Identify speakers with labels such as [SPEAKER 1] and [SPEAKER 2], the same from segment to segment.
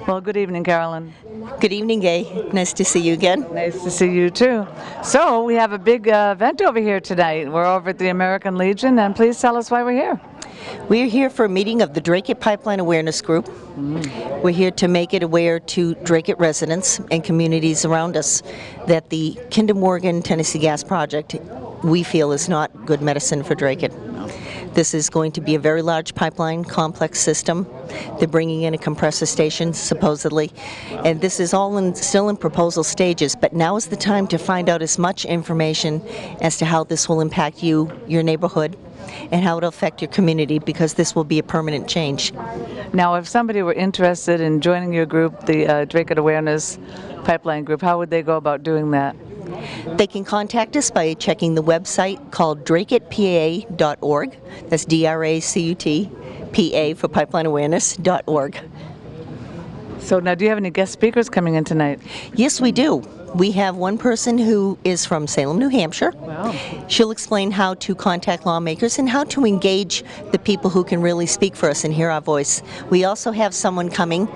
[SPEAKER 1] Well, good evening, Carolyn.
[SPEAKER 2] Good evening, Gay. Nice to see you again.
[SPEAKER 1] Nice to see you too. So we have a big event over here tonight. We're over at the American Legion, and please tell us why we're here.
[SPEAKER 2] We're here for a meeting of the Dracut Pipeline Awareness Group. We're here to make it aware to Dracut residents and communities around us that the Kinder Morgan Tennessee Gas Project, we feel, is not good medicine for Dracut. This is going to be a very large pipeline complex system. They're bringing in a compressor station, supposedly, and this is all still in proposal stages, but now is the time to find out as much information as to how this will impact you, your neighborhood, and how it'll affect your community, because this will be a permanent change.
[SPEAKER 1] Now, if somebody were interested in joining your group, the Dracut Awareness Pipeline Group, how would they go about doing that?
[SPEAKER 2] They can contact us by checking the website called dracutpa.org. That's DRACUT, PA for pipelineawareness.org.
[SPEAKER 1] So now, do you have any guest speakers coming in tonight?
[SPEAKER 2] Yes, we do. We have one person who is from Salem, New Hampshire.
[SPEAKER 1] Wow.
[SPEAKER 2] She'll explain how to contact lawmakers and how to engage the people who can really speak for us and hear our voice. We also have someone coming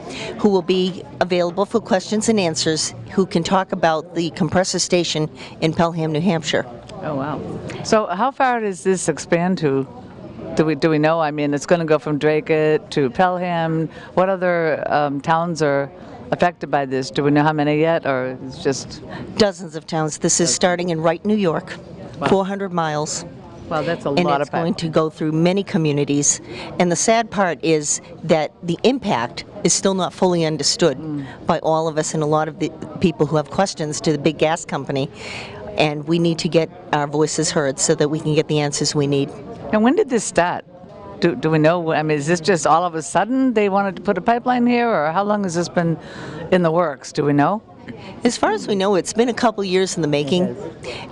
[SPEAKER 2] who will be available for questions and answers, who can talk about the compressor station in Pelham, New Hampshire.
[SPEAKER 1] Oh, wow. So how far does this expand to? Do we know? I mean, it's going to go from Dracut to Pelham. What other towns are affected by this? Do we know how many yet, or it's just...
[SPEAKER 2] Dozens of towns. This is starting in Wright, New York, 400 miles.
[SPEAKER 1] Well, that's a
[SPEAKER 2] And
[SPEAKER 1] lot
[SPEAKER 2] it's
[SPEAKER 1] of
[SPEAKER 2] going to go through many communities. And the sad part is that the impact is still not fully understood by all of us and a lot of the people who have questions to the big gas company. And we need to get our voices heard so that we can get the answers we need.
[SPEAKER 1] And when did this start? Do we know? I mean, is this just all of a sudden they wanted to put a pipeline here, or how long has this been in the works? Do we know?
[SPEAKER 2] As far as we know, it's been a couple years in the making.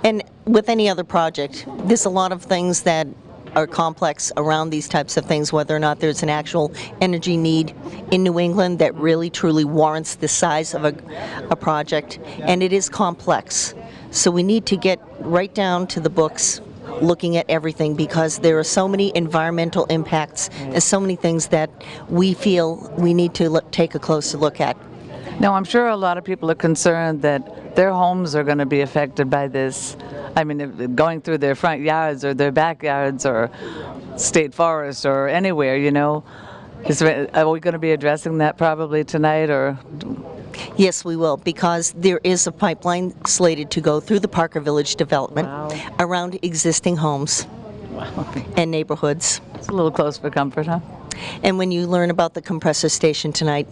[SPEAKER 2] And with any other project, there's a lot of things that are complex around these types of things, whether or not there's an actual energy need in New England that really truly warrants the size of a project. And it is complex. So we need to get right down to the books, looking at everything, because there are so many environmental impacts and so many things that we feel we need to take a closer look at.
[SPEAKER 1] Now, I'm sure a lot of people are concerned that their homes are going to be affected by this. I mean, going through their front yards or their backyards or state forest or anywhere, you know. Are we going to be addressing that probably tonight, or?
[SPEAKER 2] Yes, we will, because there is a pipeline slated to go through the Parker Village development around existing homes and neighborhoods.
[SPEAKER 1] It's a little close for comfort, huh?
[SPEAKER 2] And when you learn about the compressor station tonight,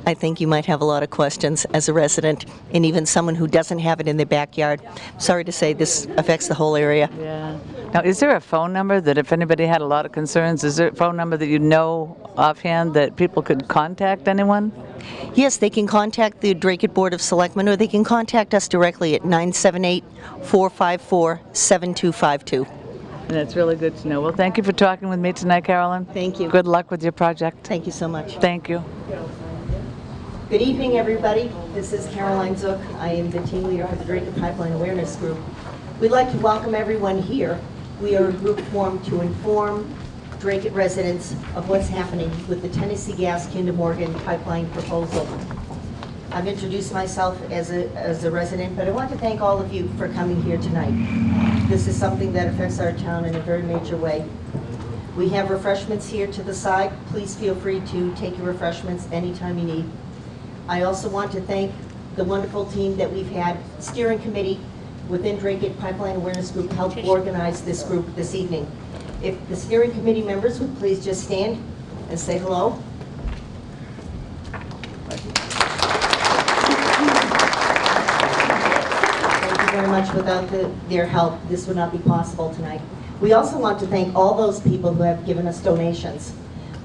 [SPEAKER 2] I think you might have a lot of questions as a resident, and even someone who doesn't have it in their backyard. Sorry to say, this affects the whole area.
[SPEAKER 1] Yeah. Now, is there a phone number that if anybody had a lot of concerns, is there a phone number that you know offhand that people could contact anyone?
[SPEAKER 2] Yes, they can contact the Dracut Board of Selectmen, or they can contact us directly at 978-454-7252.
[SPEAKER 1] And it's really good to know. Well, thank you for talking with me tonight, Carolyn.
[SPEAKER 2] Thank you.
[SPEAKER 1] Good luck with your project.
[SPEAKER 2] Thank you so much.
[SPEAKER 1] Thank you.
[SPEAKER 2] Good evening, everybody. This is Caroline Zook. I am the team leader for the Dracut Pipeline Awareness Group. We'd like to welcome everyone here. We are a group formed to inform Dracut residents of what's happening with the Tennessee Gas Kinder Morgan pipeline proposal. I've introduced myself as a resident, but I want to thank all of you for coming here tonight. This is something that affects our town in a very major way. We have refreshments here to the side. Please feel free to take your refreshments anytime you need. I also want to thank the wonderful team that we've had, steering committee within Dracut Pipeline Awareness Group, helped organize this group this evening. If the steering committee members would please just stand and say hello. Very much. Without their help, this would not be possible tonight. We also want to thank all those people who have given us donations.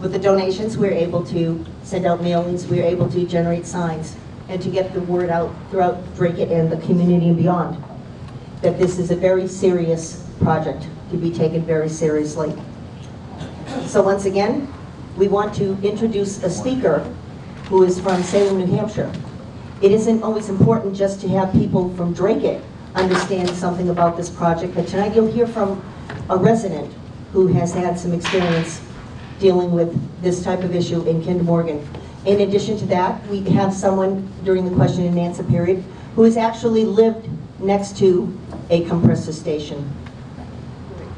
[SPEAKER 2] With the donations, we're able to send out mailings, we're able to generate signs, and to get the word out throughout Dracut and the community and beyond that this is a very serious project to be taken very seriously. So once again, we want to introduce a speaker who is from Salem, New Hampshire. It isn't always important just to have people from Dracut understand something about this project, but tonight you'll hear from a resident who has had some experience dealing with this type of issue in Kinder Morgan. In addition to that, we have someone during the question and answer period who has actually lived next to a compressor station.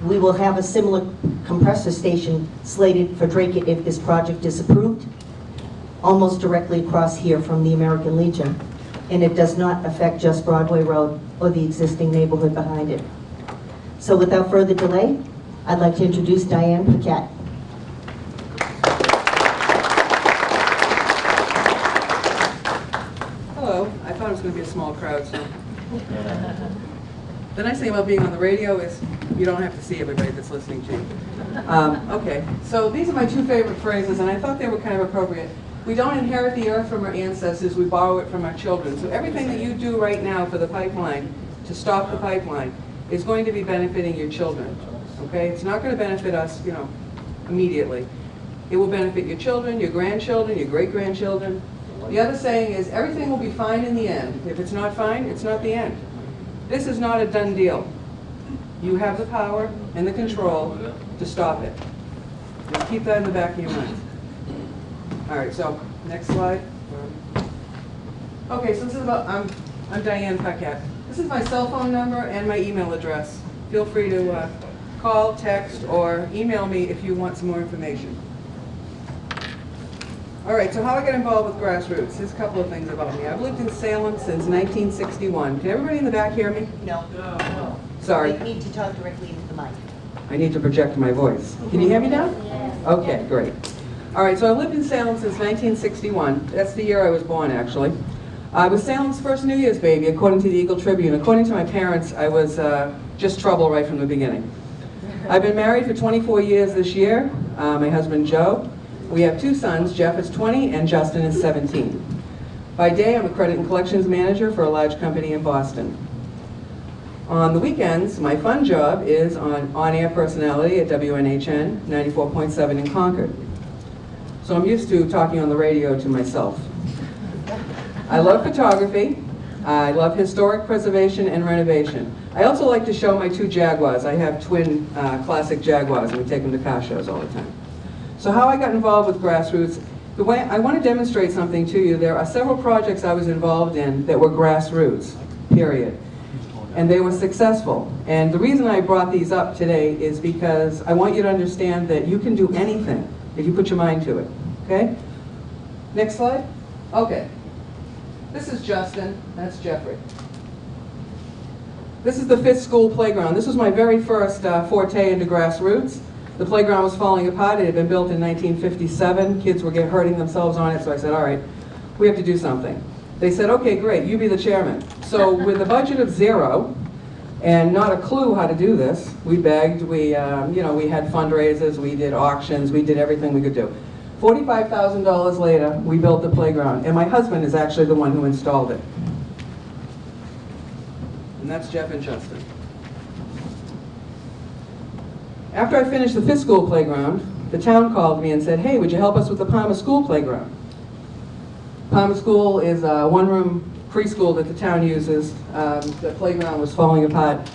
[SPEAKER 2] We will have a similar compressor station slated for Dracut if this project is approved, almost directly across here from the American Legion. And it does not affect just Broadway Road or the existing neighborhood behind it. So without further delay, I'd like to introduce Diane Paquette.
[SPEAKER 3] Hello. I thought it was going to be a small crowd, so. The nice thing about being on the radio is you don't have to see everybody that's listening to you. Okay, so these are my two favorite phrases, and I thought they were kind of appropriate. We don't inherit the earth from our ancestors, we borrow it from our children. So everything that you do right now for the pipeline, to stop the pipeline, is going to be benefiting your children, okay? It's not going to benefit us, you know, immediately. It will benefit your children, your grandchildren, your great-grandchildren. The other saying is, everything will be fine in the end. If it's not fine, it's not the end. This is not a done deal. You have the power and the control to stop it. Just keep that in the back of your mind. All right, so next slide. Okay, so this is about, I'm Diane Paquette. This is my cell phone number and my email address. Feel free to call, text, or email me if you want some more information. All right, so how I got involved with grassroots. Here's a couple of things about me. I've lived in Salem since 1961. Can everybody in the back hear me?
[SPEAKER 2] No.
[SPEAKER 3] Sorry.
[SPEAKER 2] You need to talk directly into the mic.
[SPEAKER 3] I need to project my voice. Can you hear me now?
[SPEAKER 2] Yes.
[SPEAKER 3] Okay, great. All right, so I lived in Salem since 1961. That's the year I was born, actually. I was Salem's first New Year's baby, according to the Eagle Tribune. According to my parents, I was just trouble right from the beginning. I've been married for 24 years this year. My husband, Joe. We have two sons. Jeff is 20 and Justin is 17. By day, I'm a credit and collections manager for a large company in Boston. On the weekends, my fun job is on-air personality at WNHN 94.7 in Concord. So I'm used to talking on the radio to myself. I love photography. I love historic preservation and renovation. I also like to show my two Jaguars. I have twin classic Jaguars, and we take them to car shows all the time. So how I got involved with grassroots, the way I want to demonstrate something to you. There are several projects I was involved in that were grassroots, period. And they were successful. And the reason I brought these up today is because I want you to understand that you can do anything if you put your mind to it, okay? Next slide. Okay. This is Justin, that's Jeffrey. This is the Fifth School playground. This was my very first forte into grassroots. The playground was falling apart. It had been built in 1957. Kids were hurting themselves on it, so I said, all right, we have to do something. They said, okay, great, you be the chairman. So with a budget of $0 and not a clue how to do this, we begged, we had fundraisers, we did auctions, we did everything we could do. $45,000 later, we built the playground, and my husband is actually the one who installed it. And that's Jeff and Justin. After I finished the Fifth School playground, the town called me and said, hey, would you help us with the Palmer School playground? Palmer School is a one-room preschool that the town uses. The playground was falling apart.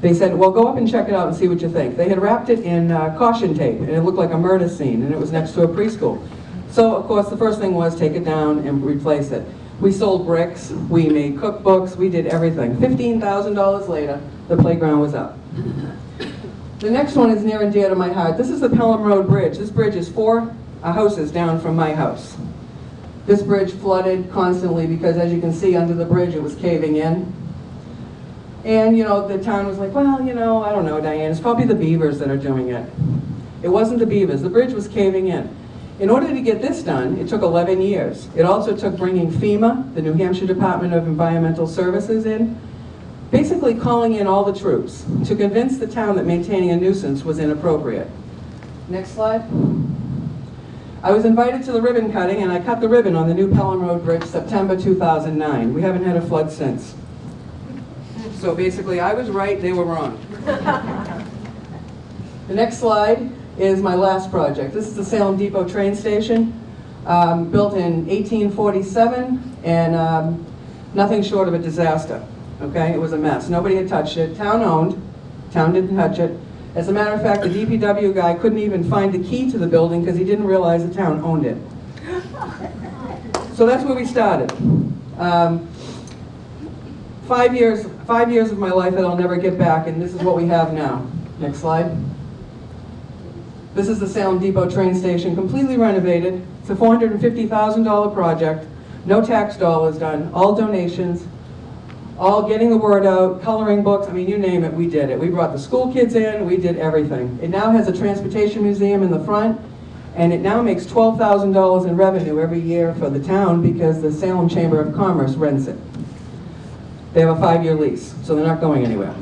[SPEAKER 3] They said, well, go up and check it out and see what you think. They had wrapped it in caution tape, and it looked like a murder scene, and it was next to a preschool. So, of course, the first thing was take it down and replace it. We sold bricks, we made cookbooks, we did everything. $15,000 later, the playground was up. The next one is near and dear to my heart. This is the Pelham Road Bridge. This bridge is 4 houses down from my house. This bridge flooded constantly because, as you can see, under the bridge it was caving in. And, you know, the town was like, well, you know, I don't know, Diane, it's probably the beavers that are doing it. It wasn't the beavers. The bridge was caving in. In order to get this done, it took 11 years. It also took bringing FEMA, the New Hampshire Department of Environmental Services, in, basically calling in all the troops to convince the town that maintaining a nuisance was inappropriate. Next slide. I was invited to the ribbon cutting, and I cut the ribbon on the new Pelham Road Bridge September 2009. We haven't had a flood since. So basically, I was right, they were wrong. The next slide is my last project. This is the Salem Depot train station, built in 1847, and nothing short of a disaster. Okay, it was a mess. Nobody had touched it. Town owned. Town didn't touch it. As a matter of fact, the DPW guy couldn't even find the key to the building because he didn't realize the town owned it. So that's where we started. 5 years of my life that I'll never get back, and this is what we have now. Next slide. This is the Salem Depot train station, completely renovated. It's a $450,000 project. No tax dollars done, all donations, all getting the word out, coloring books, I mean, you name it, we did it. We brought the school kids in, we did everything. It now has a transportation museum in the front, and it now makes $12,000 in revenue every year for the town because the Salem Chamber of Commerce rents it. They have a 5-year lease, so they're not going anywhere.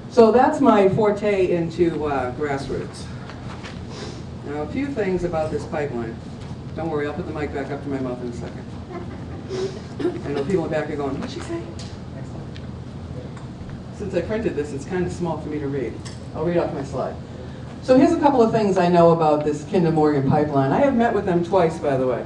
[SPEAKER 3] So that's my forte into grassroots. Now, a few things about this pipeline. Don't worry, I'll put the mic back up to my mouth in a second. I know people in the back are going, what'd she say? Since I printed this, it's kind of small for me to read. I'll read off my slide. So here's a couple of things I know about this Kinder Morgan pipeline. I have met with them twice, by the way.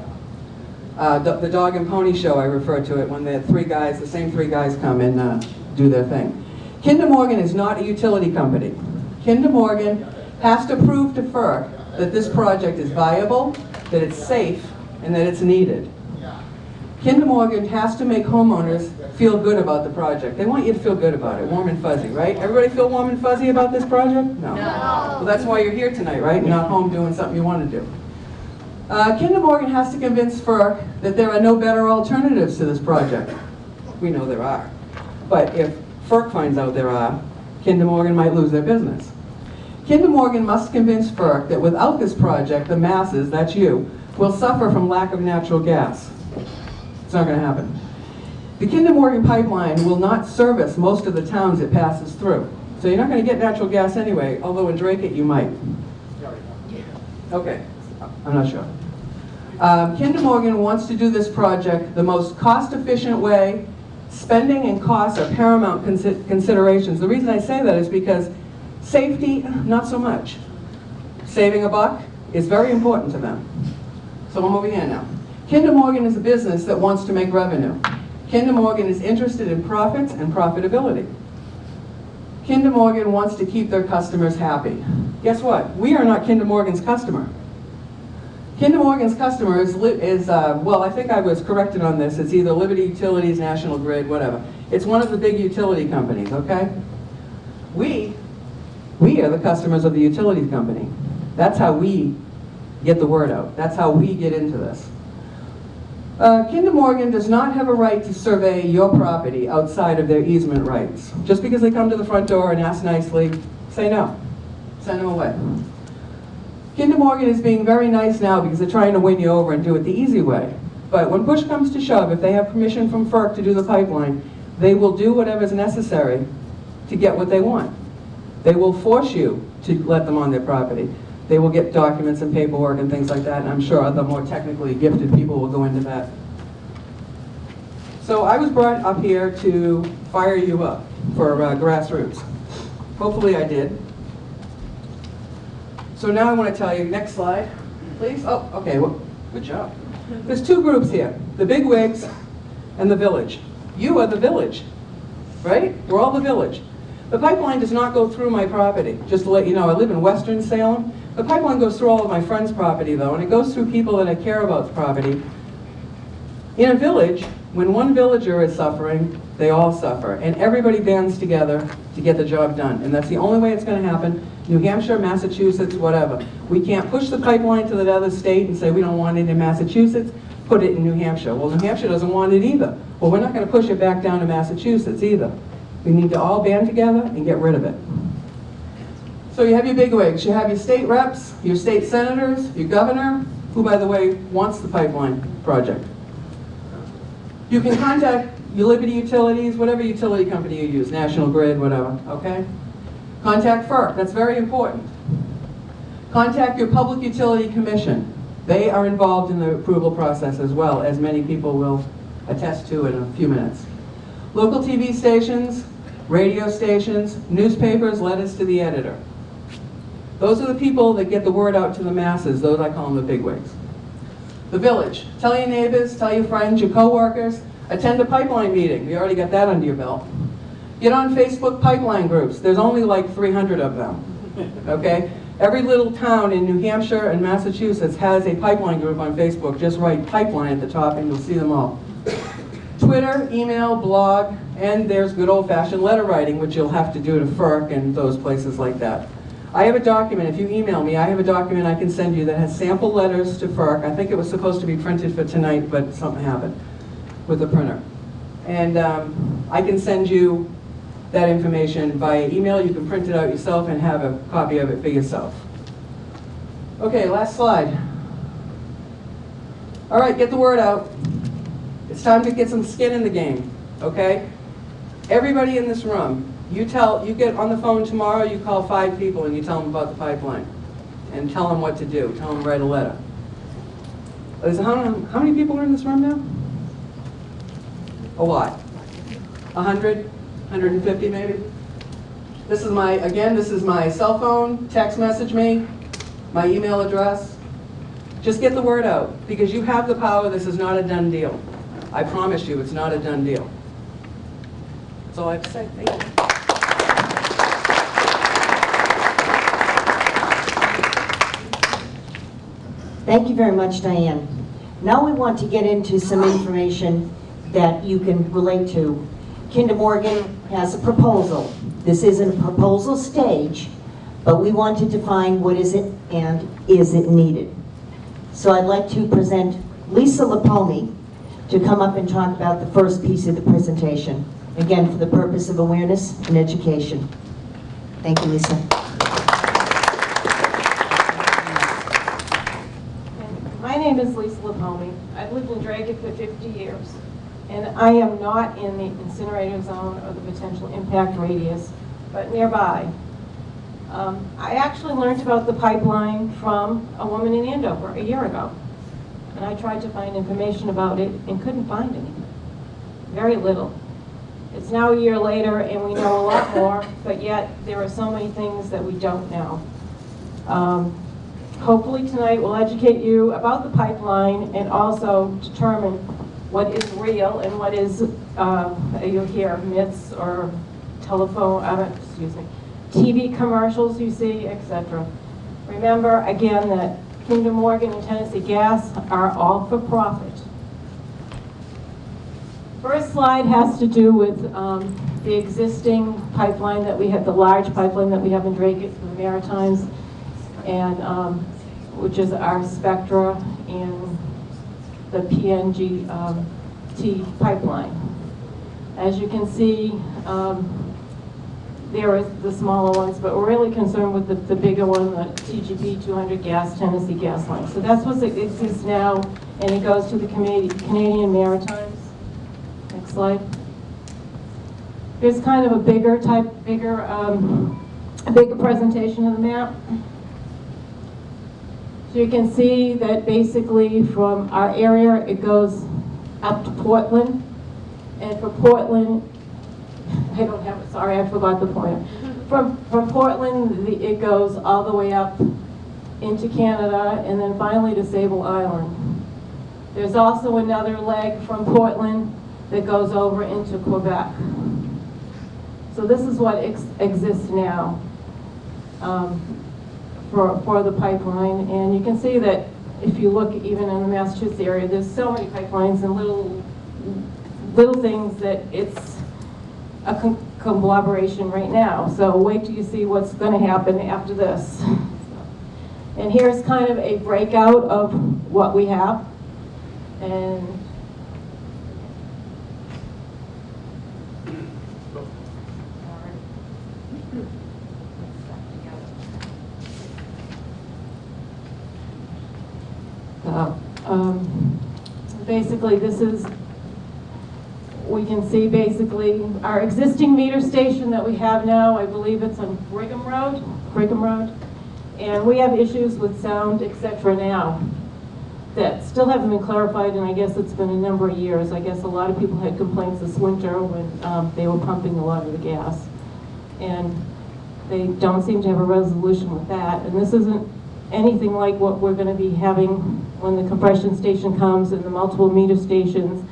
[SPEAKER 3] The dog and pony show, I refer to it, when they had the same three guys come and do their thing. Kinder Morgan is not a utility company. Kinder Morgan has to prove to FERC that this project is viable, that it's safe, and that it's needed. Kinder Morgan has to make homeowners feel good about the project. They want you to feel good about it, warm and fuzzy, right? Everybody feel warm and fuzzy about this project? No. Well, that's why you're here tonight, right? You're not home doing something you want to do. Kinder Morgan has to convince FERC that there are no better alternatives to this project. We know there are. But if FERC finds out there are, Kinder Morgan might lose their business. Kinder Morgan must convince FERC that without this project, the masses, that's you, will suffer from lack of natural gas. It's not going to happen. The Kinder Morgan pipeline will not service most of the towns it passes through. So you're not going to get natural gas anyway, although in Dracut you might. Okay, I'm not sure. Kinder Morgan wants to do this project the most cost-efficient way. Spending and costs are paramount considerations. The reason I say that is because safety, not so much. Saving a buck is very important to them. So I'm over here now. Kinder Morgan is a business that wants to make revenue. Kinder Morgan is interested in profits and profitability. Kinder Morgan wants to keep their customers happy. Guess what? We are not Kinder Morgan's customer. Kinder Morgan's customer is well, I think I was corrected on this. It's either Liberty Utilities, National Grid, whatever. It's one of the big utility companies, okay? We are the customers of the utility company. That's how we get the word out. That's how we get into this. Kinder Morgan does not have a right to survey your property outside of their easement rights. Just because they come to the front door and ask nicely, say no. Send them away. Kinder Morgan is being very nice now because they're trying to win you over and do it the easy way. But when push comes to shove, if they have permission from FERC to do the pipeline, they will do whatever's necessary to get what they want. They will force you to let them on their property. They will get documents and paperwork and things like that, and I'm sure the more technically gifted people will go into that. So I was brought up here to fire you up for grassroots. Hopefully I did. So now I want to tell you, next slide, please. Oh, okay, well, good job. There's two groups here, the big wigs and the village. You are the village, right? We're all the village. The pipeline does not go through my property. Just to let you know, I live in Western Salem. The pipeline goes through all of my friends' property, though, and it goes through people that I care about's property. In a village, when one villager is suffering, they all suffer, and everybody bands together to get the job done, and that's the only way it's going to happen. New Hampshire, Massachusetts, whatever. We can't push the pipeline to the other state and say we don't want it in Massachusetts, put it in New Hampshire. Well, New Hampshire doesn't want it either. Well, we're not going to push it back down to Massachusetts either. We need to all band together and get rid of it. So you have your bigwigs, you have your state reps, your state senators, your governor, who, by the way, wants the pipeline project. You can contact your Liberty Utilities, whatever utility company you use, National Grid, whatever, okay? Contact FERC, that's very important. Contact your Public Utility Commission. They are involved in the approval process as well, as many people will attest to in a few minutes. Local TV stations, radio stations, newspapers, letters to the editor. Those are the people that get the word out to the masses. Those I call them the bigwigs. The village. Tell your neighbors, tell your friends, your co-workers. Attend a pipeline meeting. You already got that under your belt. Get on Facebook pipeline groups. There's only like 300 of them. Okay? Every little town in New Hampshire and Massachusetts has a pipeline group on Facebook. Just write pipeline at the top and you'll see them all. Twitter, email, blog, and there's good old-fashioned letter writing, which you'll have to do to FERC and those places like that. I have a document, if you email me, I have a document I can send you that has sample letters to FERC. I think it was supposed to be printed for tonight, but something happened with the printer. And I can send you that information via email. You can print it out yourself and have a copy of it for yourself. Okay, last slide. All right, get the word out. It's time to get some skin in the game, okay? Everybody in this room, you get on the phone tomorrow, you call 5 people and you tell them about the pipeline. And tell them what to do, tell them to write a letter. How many people are in this room now? A lot. 100, 150 maybe? This is my cell phone, text message me, my email address. Just get the word out, because you have the power. This is not a done deal. I promise you, it's not a done deal. That's all I have to say. Thank you.
[SPEAKER 2] Thank you very much, Diane. Now we want to get into some information that you can relate to. Kinder Morgan has a proposal. This isn't a proposal stage, but we want to define what is it and is it needed. So I'd like to present Lisa Lipomi to come up and talk about the first piece of the presentation. Again, for the purpose of awareness and education. Thank you, Lisa.
[SPEAKER 4] My name is Lisa Lipomi. I've lived in Dracut for 50 years, and I am not in the incinerator zone or the potential impact radius, but nearby. I actually learned about the pipeline from a woman in Andover a year ago, and I tried to find information about it and couldn't find anything. Very little. It's now a year later, and we know a lot more, but yet there are so many things that we don't know. Hopefully tonight we'll educate you about the pipeline and also determine what is real and what is, you'll hear myths or TV commercials you see, etc. Remember again that Kinder Morgan and Tennessee Gas are all for profit. First slide has to do with the existing pipeline that we have, the large pipeline that we have in Dracut for the Maritimes, and which is our Spectra and the PNG T pipeline. As you can see, there are the smaller ones, but we're really concerned with the bigger one, the TGP 200 gas, Tennessee gas line. So that's what exists now, and it goes to the Canadian Maritimes. Next slide. Here's kind of a bigger presentation of the map. So you can see that basically from our area it goes up to Portland, and for Portland, I don't have it, sorry, I forgot the pointer. From Portland, it goes all the way up into Canada and then finally to Sable Island. There's also another leg from Portland that goes over into Quebec. So this is what exists now for the pipeline. And you can see that if you look even in the Massachusetts area, there's so many pipelines and little things that it's a collaboration right now. So wait till you see what's going to happen after this. And here's kind of a breakout of what we have. And basically this is, we can see basically our existing meter station that we have now. I believe it's on Brigham Road, and we have issues with sound, etc. now that still haven't been clarified, and I guess it's been a number of years. I guess a lot of people had complaints this winter when they were pumping a lot of the gas, and they don't seem to have a resolution with that. And this isn't anything like what we're going to be having when the compression station comes and the multiple meter stations.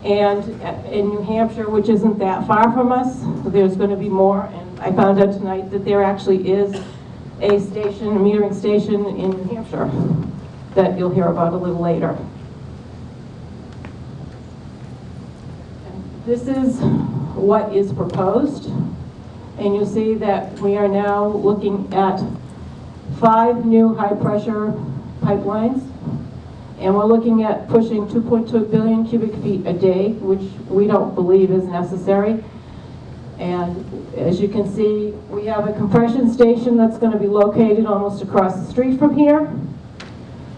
[SPEAKER 4] And in New Hampshire, which isn't that far from us, there's going to be more. And I found out tonight that there actually is a station, a metering station in New Hampshire that you'll hear about a little later. This is what is proposed, and you'll see that we are now looking at 5 new high-pressure pipelines, and we're looking at pushing 2.2 billion cubic feet a day, which we don't believe is necessary. And as you can see, we have a compression station that's going to be located almost across the street from here.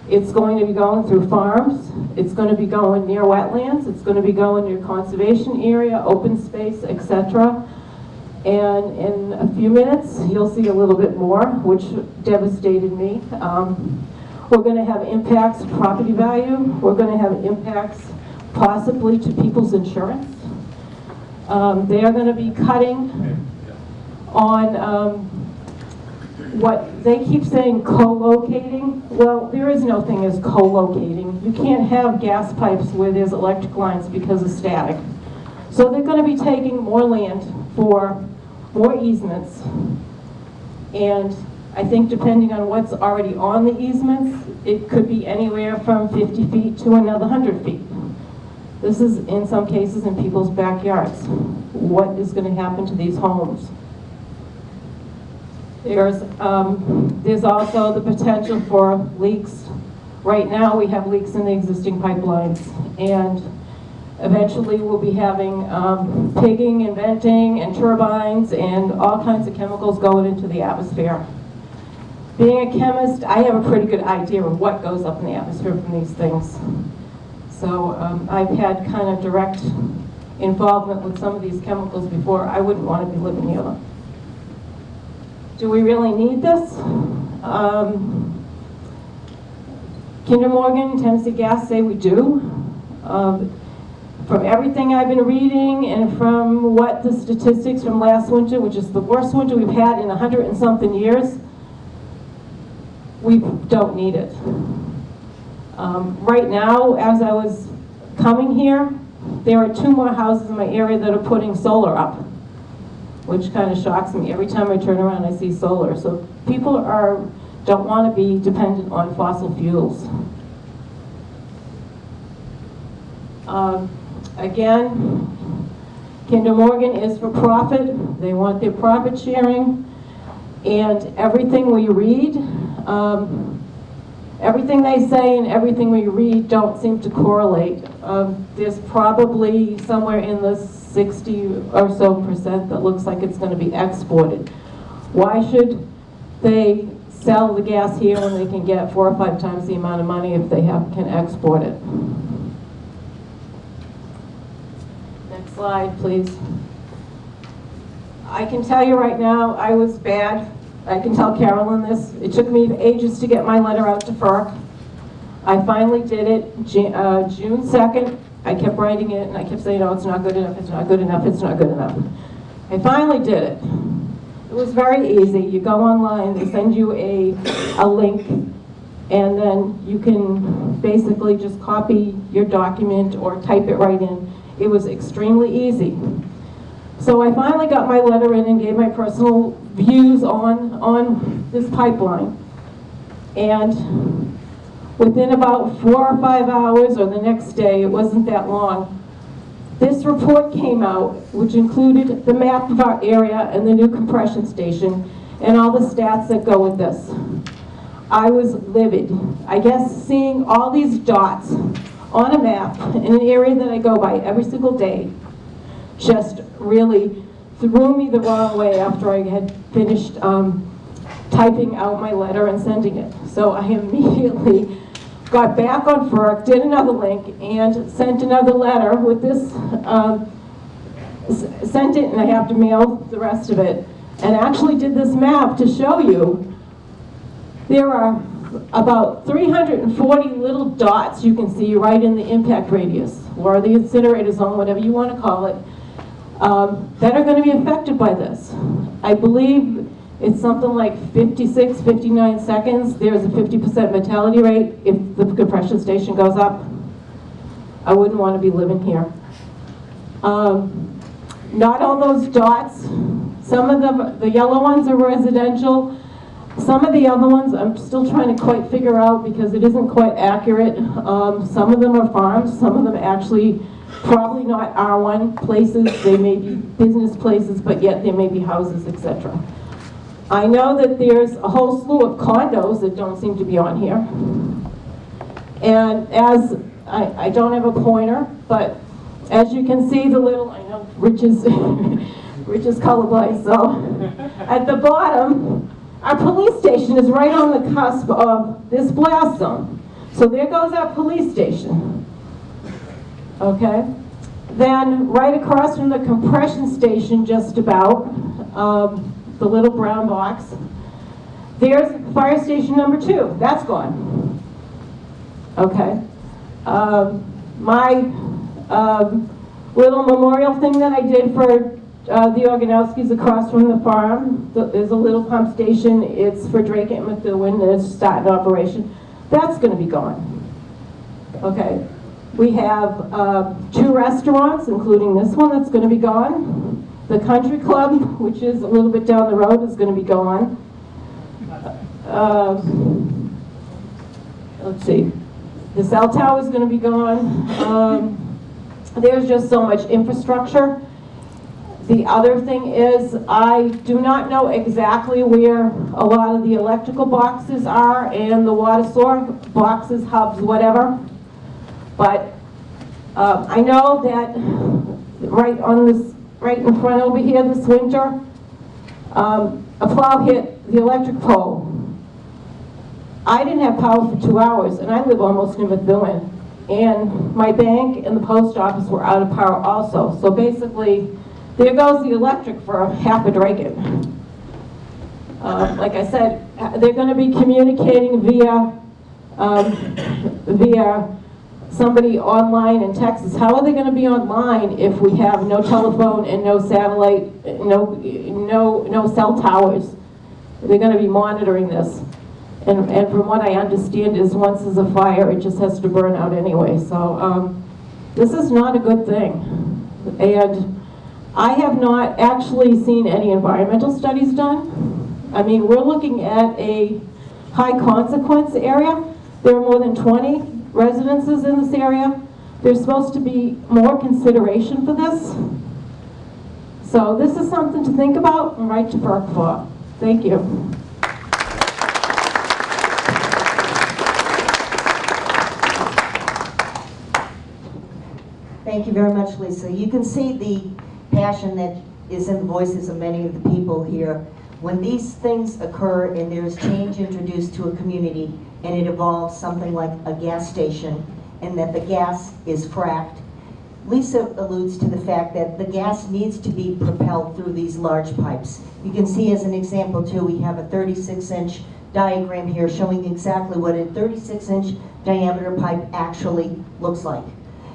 [SPEAKER 4] It's going to be going through farms. It's going to be going near wetlands. It's going to be going near conservation area, open space, etc. And in a few minutes, you'll see a little bit more, which devastated me. We're going to have impacts to property value. We're going to have impacts possibly to people's insurance. They are going to be cutting on what they keep saying co-locating. Well, there is no thing as co-locating. You can't have gas pipes where there's electric lines because of static. So they're going to be taking more land for more easements. And I think depending on what's already on the easements, it could be anywhere from 50 feet to another 100 feet. This is, in some cases, in people's backyards. What is going to happen to these homes? There's also the potential for leaks. Right now, we have leaks in the existing pipelines, and eventually we'll be having pigging and venting and turbines and all kinds of chemicals going into the atmosphere. Being a chemist, I have a pretty good idea of what goes up in the atmosphere from these things. So I've had kind of direct involvement with some of these chemicals before. I wouldn't want to be living near them. Do we really need this? Kinder Morgan, Tennessee Gas say we do. From everything I've been reading and from what the statistics from last winter, which is the worst winter we've had in 100 and something years, we don't need it. Right now, as I was coming here, there are 2 more houses in my area that are putting solar up, which kind of shocks me. Every time I turn around, I see solar. So people don't want to be dependent on fossil fuels. Again, Kinder Morgan is for profit. They want their profit sharing. And everything we read, everything they say and everything we read don't seem to correlate. There's probably somewhere in the 60 or so % that looks like it's going to be exported. Why should they sell the gas here when they can get 4 or 5 times the amount of money if they can export it? Next slide, please. I can tell you right now, I was bad. I can tell Carolyn this. It took me ages to get my letter out to FERC. I finally did it June 2nd. I kept writing it and I kept saying, oh, it's not good enough, it's not good enough, it's not good enough. I finally did it. It was very easy. You go online, they send you a link, and then you can basically just copy your document or type it right in. It was extremely easy. So I finally got my letter in and gave my personal views on this pipeline. And within about 4 or 5 hours, or the next day, it wasn't that long, this report came out, which included the map of our area and the new compression station and all the stats that go with this. I was livid. I guess seeing all these dots on a map in an area that I go by every single day just really threw me the wrong way after I had finished typing out my letter and sending it. So I immediately got back on FERC, did another link, and sent another letter with this, sent it, and I have to mail the rest of it, and actually did this map to show you there are about 340 little dots you can see right in the impact radius, or the incinerator zone, whatever you want to call it, that are going to be affected by this. I believe it's something like 56, 59 seconds. There's a 50% mortality rate if the compression station goes up. I wouldn't want to be living here. Not all those dots. Some of the yellow ones are residential. Some of the other ones I'm still trying to quite figure out because it isn't quite accurate. Some of them are farms, some of them actually probably not R1 places. They may be business places, but yet they may be houses, etc. I know that there's a whole slew of condos that don't seem to be on here. And as I don't have a pointer, but as you can see, the little, I know Rich is, Rich is colorblind, so at the bottom, our police station is right on the cusp of this blast zone. So there goes our police station. Okay? Then right across from the compression station, just about, the little brown box, there's fire station number 2. That's gone. Okay? My little memorial thing that I did for the Organowskis across from the farm, there's a little pump station. It's for Dracut and Methuen, and it's starting operation. That's going to be gone. Okay. We have 2 restaurants, including this one, that's going to be gone. The country club, which is a little bit down the road, is going to be gone. Let's see. The cell tower is going to be gone. There's just so much infrastructure. The other thing is, I do not know exactly where a lot of the electrical boxes are and the water source boxes, hubs, whatever. But I know that right in front over here this winter, a plow hit the electric pole. I didn't have power for 2 hours, and I live almost near Methuen. And my bank and the post office were out of power also. So basically, there goes the electric for half a Dracut. Like I said, they're going to be communicating via somebody online in Texas. How are they going to be online if we have no telephone and no satellite, no cell towers? They're going to be monitoring this. And from what I understand is once there's a fire, it just has to burn out anyway. So this is not a good thing. And I have not actually seen any environmental studies done. I mean, we're looking at a high consequence area. There are more than 20 residences in this area. There's supposed to be more consideration for this. So this is something to think about and write to FERC for. Thank you.
[SPEAKER 2] Thank you very much, Lisa. You can see the passion that is in the voices of many of the people here. When these things occur and there's change introduced to a community and it evolves something like a gas station and that the gas is fracked, Lisa alludes to the fact that the gas needs to be propelled through these large pipes. You can see as an example too, we have a 36-inch diagram here showing exactly what a 36-inch diameter pipe actually looks like.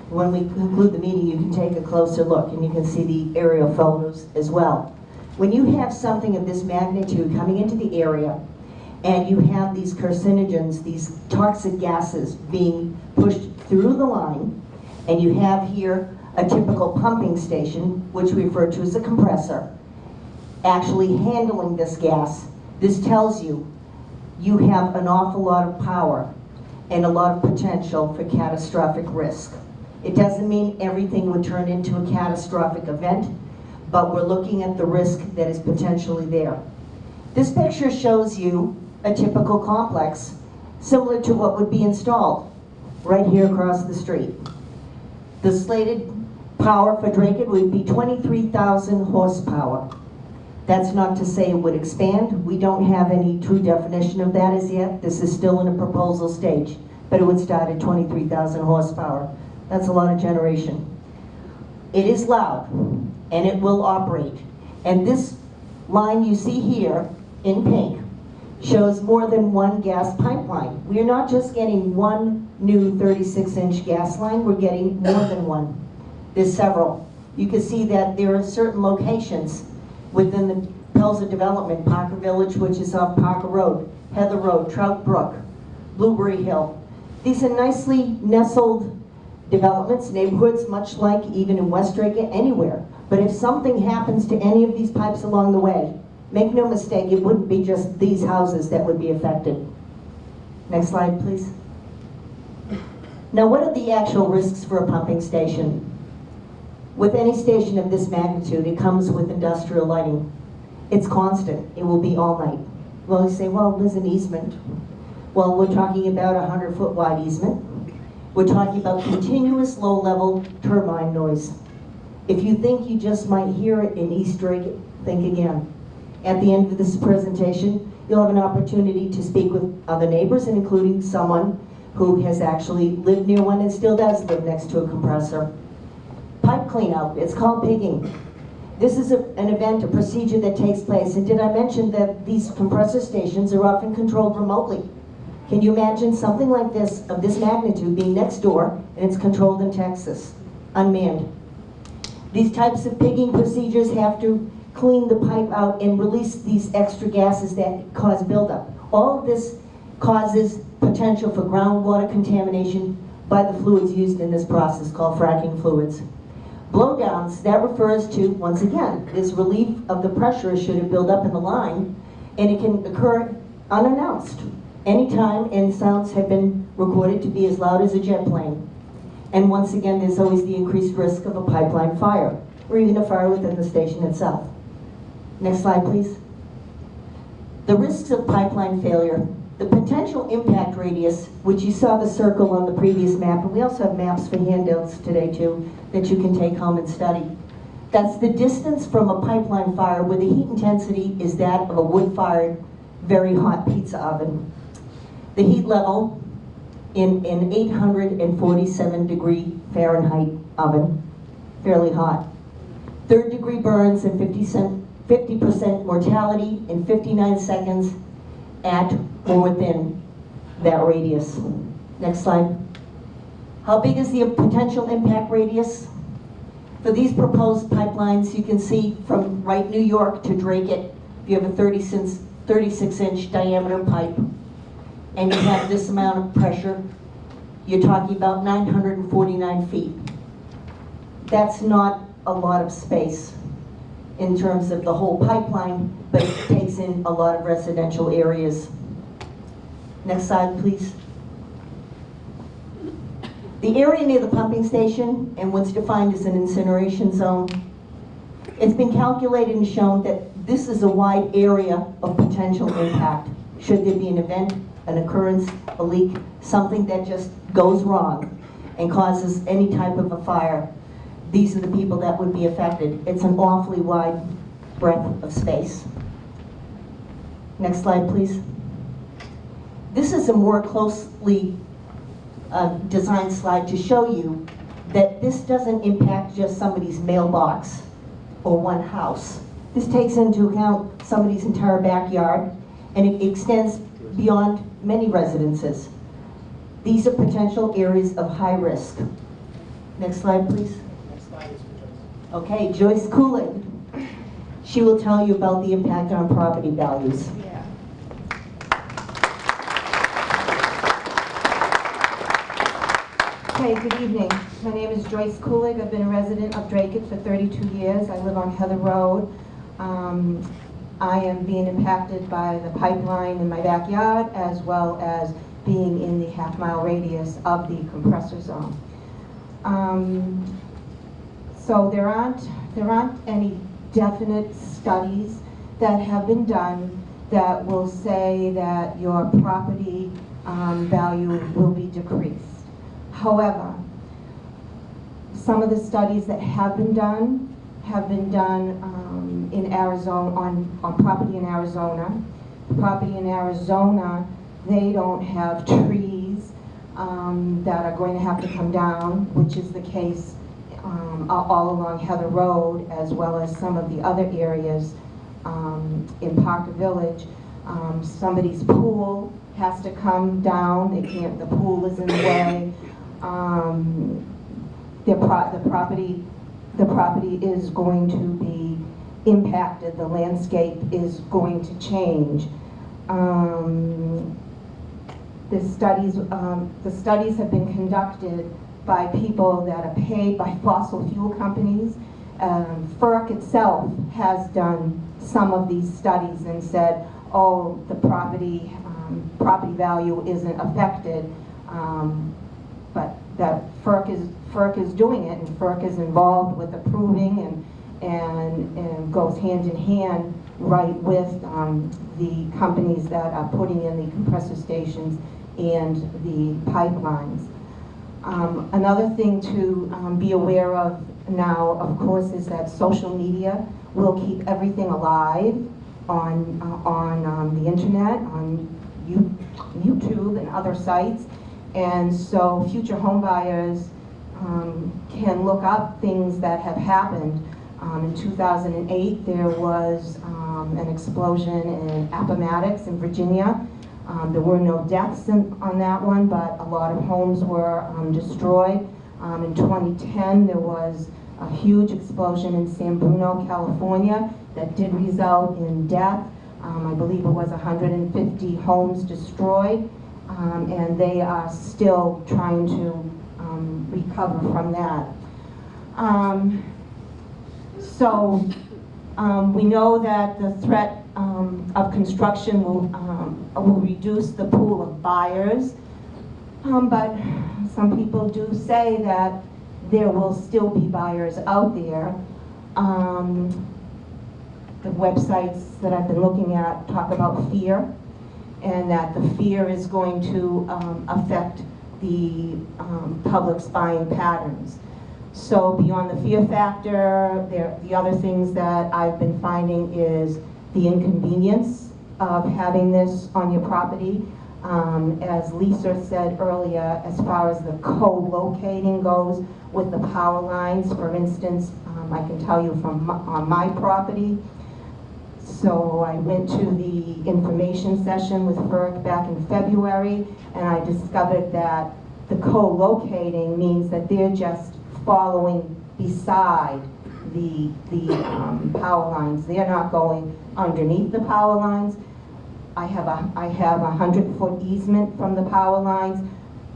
[SPEAKER 2] When we conclude the meeting, you can take a closer look and you can see the aerial photos as well. When you have something of this magnitude coming into the area and you have these carcinogens, these toxic gases being pushed through the line, and you have here a typical pumping station, which we refer to as a compressor, actually handling this gas, this tells you you have an awful lot of power and a lot of potential for catastrophic risk. It doesn't mean everything would turn into a catastrophic event, but we're looking at the risk that is potentially there. This picture shows you a typical complex, similar to what would be installed right here across the street. The slated power for Dracut would be 23,000 horsepower. That's not to say it would expand. We don't have any true definition of that as yet. This is still in a proposal stage, but it would start at 23,000 horsepower. That's a lot of generation. It is loud, and it will operate. And this line you see here in pink shows more than one gas pipeline. We are not just getting one new 36-inch gas line, we're getting more than one. There's several. You can see that there are certain locations within the Pelzer development, Parker Village, which is off Parker Road, Heather Road, Trout Brook, Blueberry Hill. These are nicely nestled developments, neighborhoods, much like even in West Dracut, anywhere. But if something happens to any of these pipes along the way, Make no mistake, it wouldn't be just these houses that would be affected. Next slide, please. Now, what are the actual risks for a pumping station? With any station of this magnitude, it comes with industrial lighting. It's constant. It will be all night. Well, you say, well, there's an easement. Well, we're talking about a 100-foot wide easement. We're talking about continuous low-level turbine noise. If you think you just might hear it in East Dracut, think again. At the end of this presentation, you'll have an opportunity to speak with other neighbors, and including someone who has actually lived near one and still does live next to a compressor. Pipe cleanout, it's called pigging. This is an event, a procedure that takes place, and did I mention that these compressor stations are often controlled remotely? Can you imagine something like this, of this magnitude, being next door, and it's controlled in Texas, unmanned? These types of pigging procedures have to clean the pipe out and release these extra gases that cause buildup. All of this causes potential for groundwater contamination by the fluids used in this process called fracking fluids. Blowdowns, that refers to, once again, this relief of the pressure should it build up in the line, and it can occur unannounced anytime, and sounds have been recorded to be as loud as a jet plane. And once again, there's always the increased risk of a pipeline fire, or even a fire within the station itself. Next slide, please. The risks of pipeline failure. The potential impact radius, which you saw the circle on the previous map, and we also have maps for handouts today too, that you can take home and study. That's the distance from a pipeline fire where the heat intensity is that of a wood-fired, very hot pizza oven. The heat level in an 847 degree Fahrenheit oven, fairly hot. Third degree burns and 50% mortality in 59 seconds at or within that radius. Next slide. How big is the potential impact radius? For these proposed pipelines, you can see from right New York to Dracut, if you have a 36-inch diameter pipe, and you have this amount of pressure, you're talking about 949 feet. That's not a lot of space in terms of the whole pipeline, but it takes in a lot of residential areas. Next slide, please. The area near the pumping station, and what's defined as an incineration zone, it's been calculated and shown that this is a wide area of potential impact. Should there be an event, an occurrence, a leak, something that just goes wrong and causes any type of a fire, these are the people that would be affected. It's an awfully wide breadth of space. Next slide, please. This is a more closely designed slide to show you that this doesn't impact just somebody's mailbox or one house. This takes into account somebody's entire backyard, and it extends beyond many residences. These are potential areas of high risk. Next slide, please. Okay, Joyce Kulig. She will tell you about the impact on property values.
[SPEAKER 5] Yeah. Okay, good evening. My name is Joyce Kulig. I've been a resident of Dracut for 32 years. I live on Heather Road. I am being impacted by the pipeline in my backyard, as well as being in the half-mile radius of the compressor zone. So there aren't any definite studies that have been done that will say that your property value will be decreased. However, some of the studies that have been done in Arizona, on property in Arizona. Property in Arizona, they don't have trees that are going to have to come down, which is the case all along Heather Road, as well as some of the other areas in Parker Village. Somebody's pool has to come down. They can't. The pool is in the way. The property is going to be impacted. The landscape is going to change. The studies have been conducted by people that are paid by fossil fuel companies. FERC itself has done some of these studies and said, oh, the property value isn't affected, but that FERC is doing it, and FERC is involved with approving and goes hand in hand right with the companies that are putting in the compressor stations and the pipelines. Another thing to be aware of now, of course, is that social media will keep everything alive on the internet, on YouTube and other sites. And so future home buyers can look up things that have happened. In 2008, there was an explosion in Appomattox in Virginia. There were no deaths on that one, but a lot of homes were destroyed. In 2010, there was a huge explosion in San Bruno, California, that did result in death. I believe it was 150 homes destroyed, and they are still trying to recover from that. So we know that the threat of construction will reduce the pool of buyers, but some people do say that there will still be buyers out there. The websites that I've been looking at talk about fear, and that the fear is going to affect the public's buying patterns. So beyond the fear factor, the other things that I've been finding is the inconvenience of having this on your property. As Lisa said earlier, as far as the co-locating goes with the power lines, for instance, I can tell you from on my property. So I went to the information session with FERC back in February, and I discovered that the co-locating means that they're just following beside the power lines. They're not going underneath the power lines. I have a 100-foot easement from the power lines.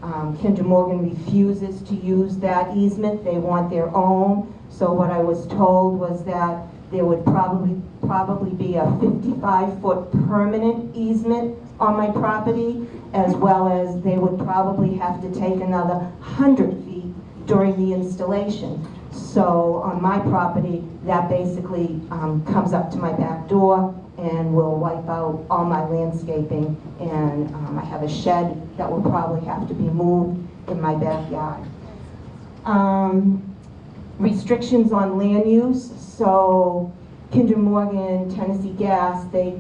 [SPEAKER 5] Kinder Morgan refuses to use that easement. They want their own. So what I was told was that there would probably be a 55-foot permanent easement on my property, as well as they would probably have to take another 100 feet during the installation. So on my property, that basically comes up to my back door and will wipe out all my landscaping, and I have a shed that will probably have to be moved in my backyard. Restrictions on land use. So Kinder Morgan, Tennessee Gas, they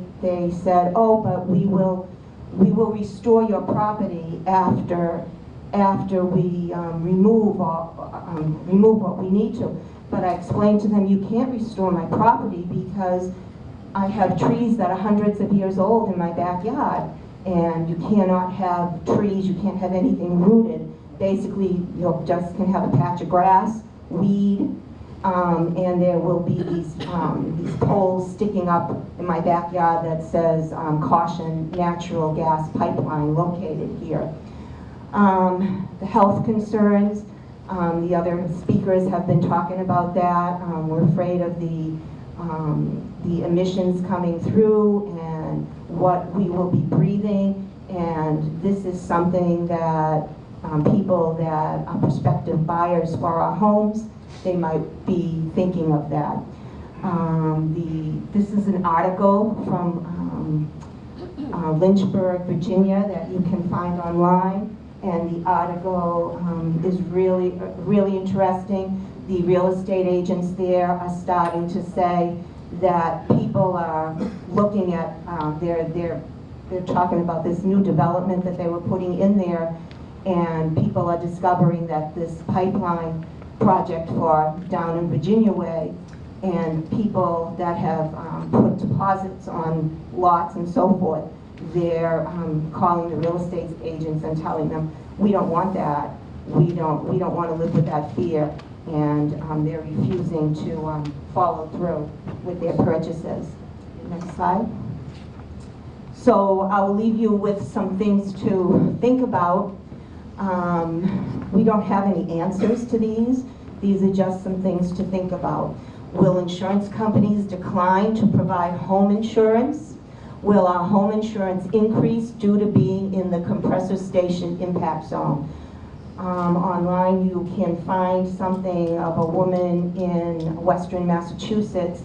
[SPEAKER 5] said, oh, but we will restore your property after we remove what we need to. But I explained to them, you can't restore my property because I have trees that are hundreds of years old in my backyard, and you cannot have trees, you can't have anything rooted. Basically, you just can have a patch of grass, weed, and there will be these poles sticking up in my backyard that says, caution, natural gas pipeline located here. The health concerns, the other speakers have been talking about that. We're afraid of the emissions coming through and what we will be breathing, and this is something that people that are prospective buyers for our homes, they might be thinking of that. This is an article from Lynchburg, Virginia, that you can find online, and the article is really interesting. The real estate agents there are starting to say that people are looking at, they're talking about this new development that they were putting in there, and people are discovering that this pipeline project for down in Virginia Way, and people that have put deposits on lots and so forth, they're calling the real estate agents and telling them, we don't want that, we don't want to live with that fear, and they're refusing to follow through with their purchases. Next slide. So I'll leave you with some things to think about. We don't have any answers to these. These are just some things to think about. Will insurance companies decline to provide home insurance? Will our home insurance increase due to being in the compressor station impact zone? Online you can find something of a woman in Western Massachusetts.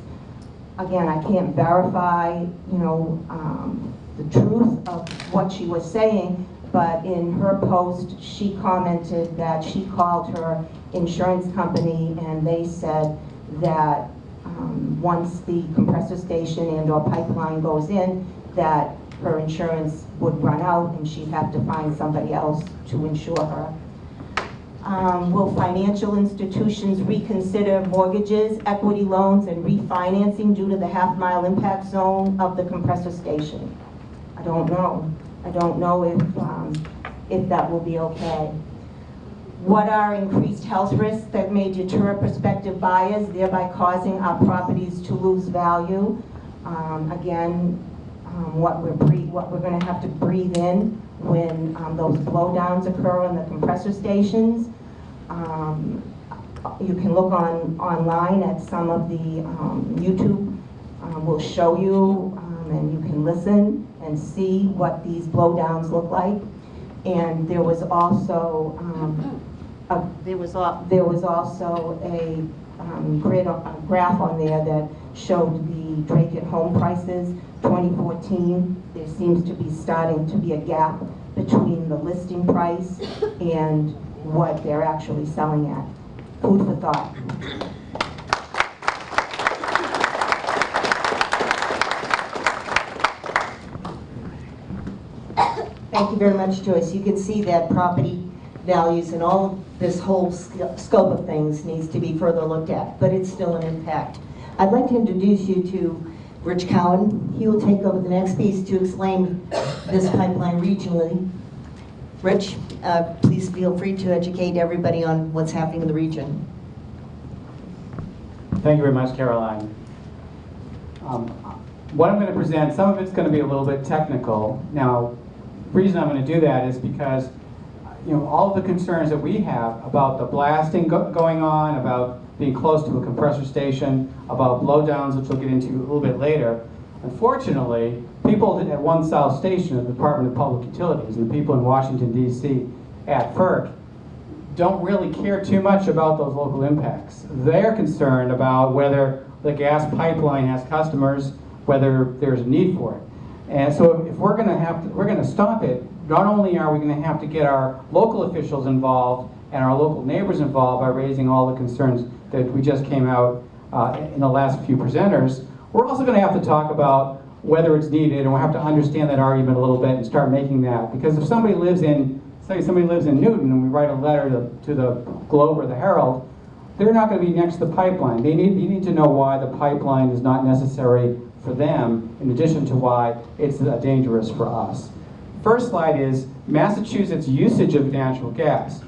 [SPEAKER 5] Again, I can't verify, the truth of what she was saying, but in her post she commented that she called her insurance company and they said that once the compressor station and or pipeline goes in, that her insurance would run out and she'd have to find somebody else to insure her. Will financial institutions reconsider mortgages, equity loans, and refinancing due to the half-mile impact zone of the compressor station? I don't know. I don't know if that will be okay. What are increased health risks that may deter prospective buyers, thereby causing our properties to lose value? Again, what we're going to have to breathe in when those blowdowns occur on the compressor stations. You can look online at some of the YouTube will show you, and you can listen and see what these blowdowns look like. And there was also a graph on there that showed the Dracut home prices 2014. There seems to be starting to be a gap between the listing price and what they're actually selling at. Food for thought.
[SPEAKER 2] Thank you very much, Joyce. You can see that property values and all of this whole scope of things needs to be further looked at, but it's still an impact. I'd like to introduce you to Rich Cowan. He will take over the next piece to explain this pipeline regionally. Rich, please feel free to educate everybody on what's happening in the region.
[SPEAKER 6] Thank you very much, Caroline. What I'm going to present, some of it's going to be a little bit technical. Now, the reason I'm going to do that is because all of the concerns that we have about the blasting going on, about being close to a compressor station, about blowdowns, which we'll get into a little bit later. Unfortunately, people at One South Station at the Department of Public Utilities and the people in Washington, D.C. at FERC don't really care too much about those local impacts. They're concerned about whether the gas pipeline has customers, whether there's a need for it. And so if we're going to stop it, not only are we going to have to get our local officials involved and our local neighbors involved by raising all the concerns that we just came out in the last few presenters, we're also going to have to talk about whether it's needed, and we'll have to understand that argument a little bit and start making that. Because if somebody lives in, say somebody lives in Newton and we write a letter to the Globe or the Herald, they're not going to be next to the pipeline. You need to know why the pipeline is not necessary for them, in addition to why it's dangerous for us. First slide is Massachusetts usage of natural gas.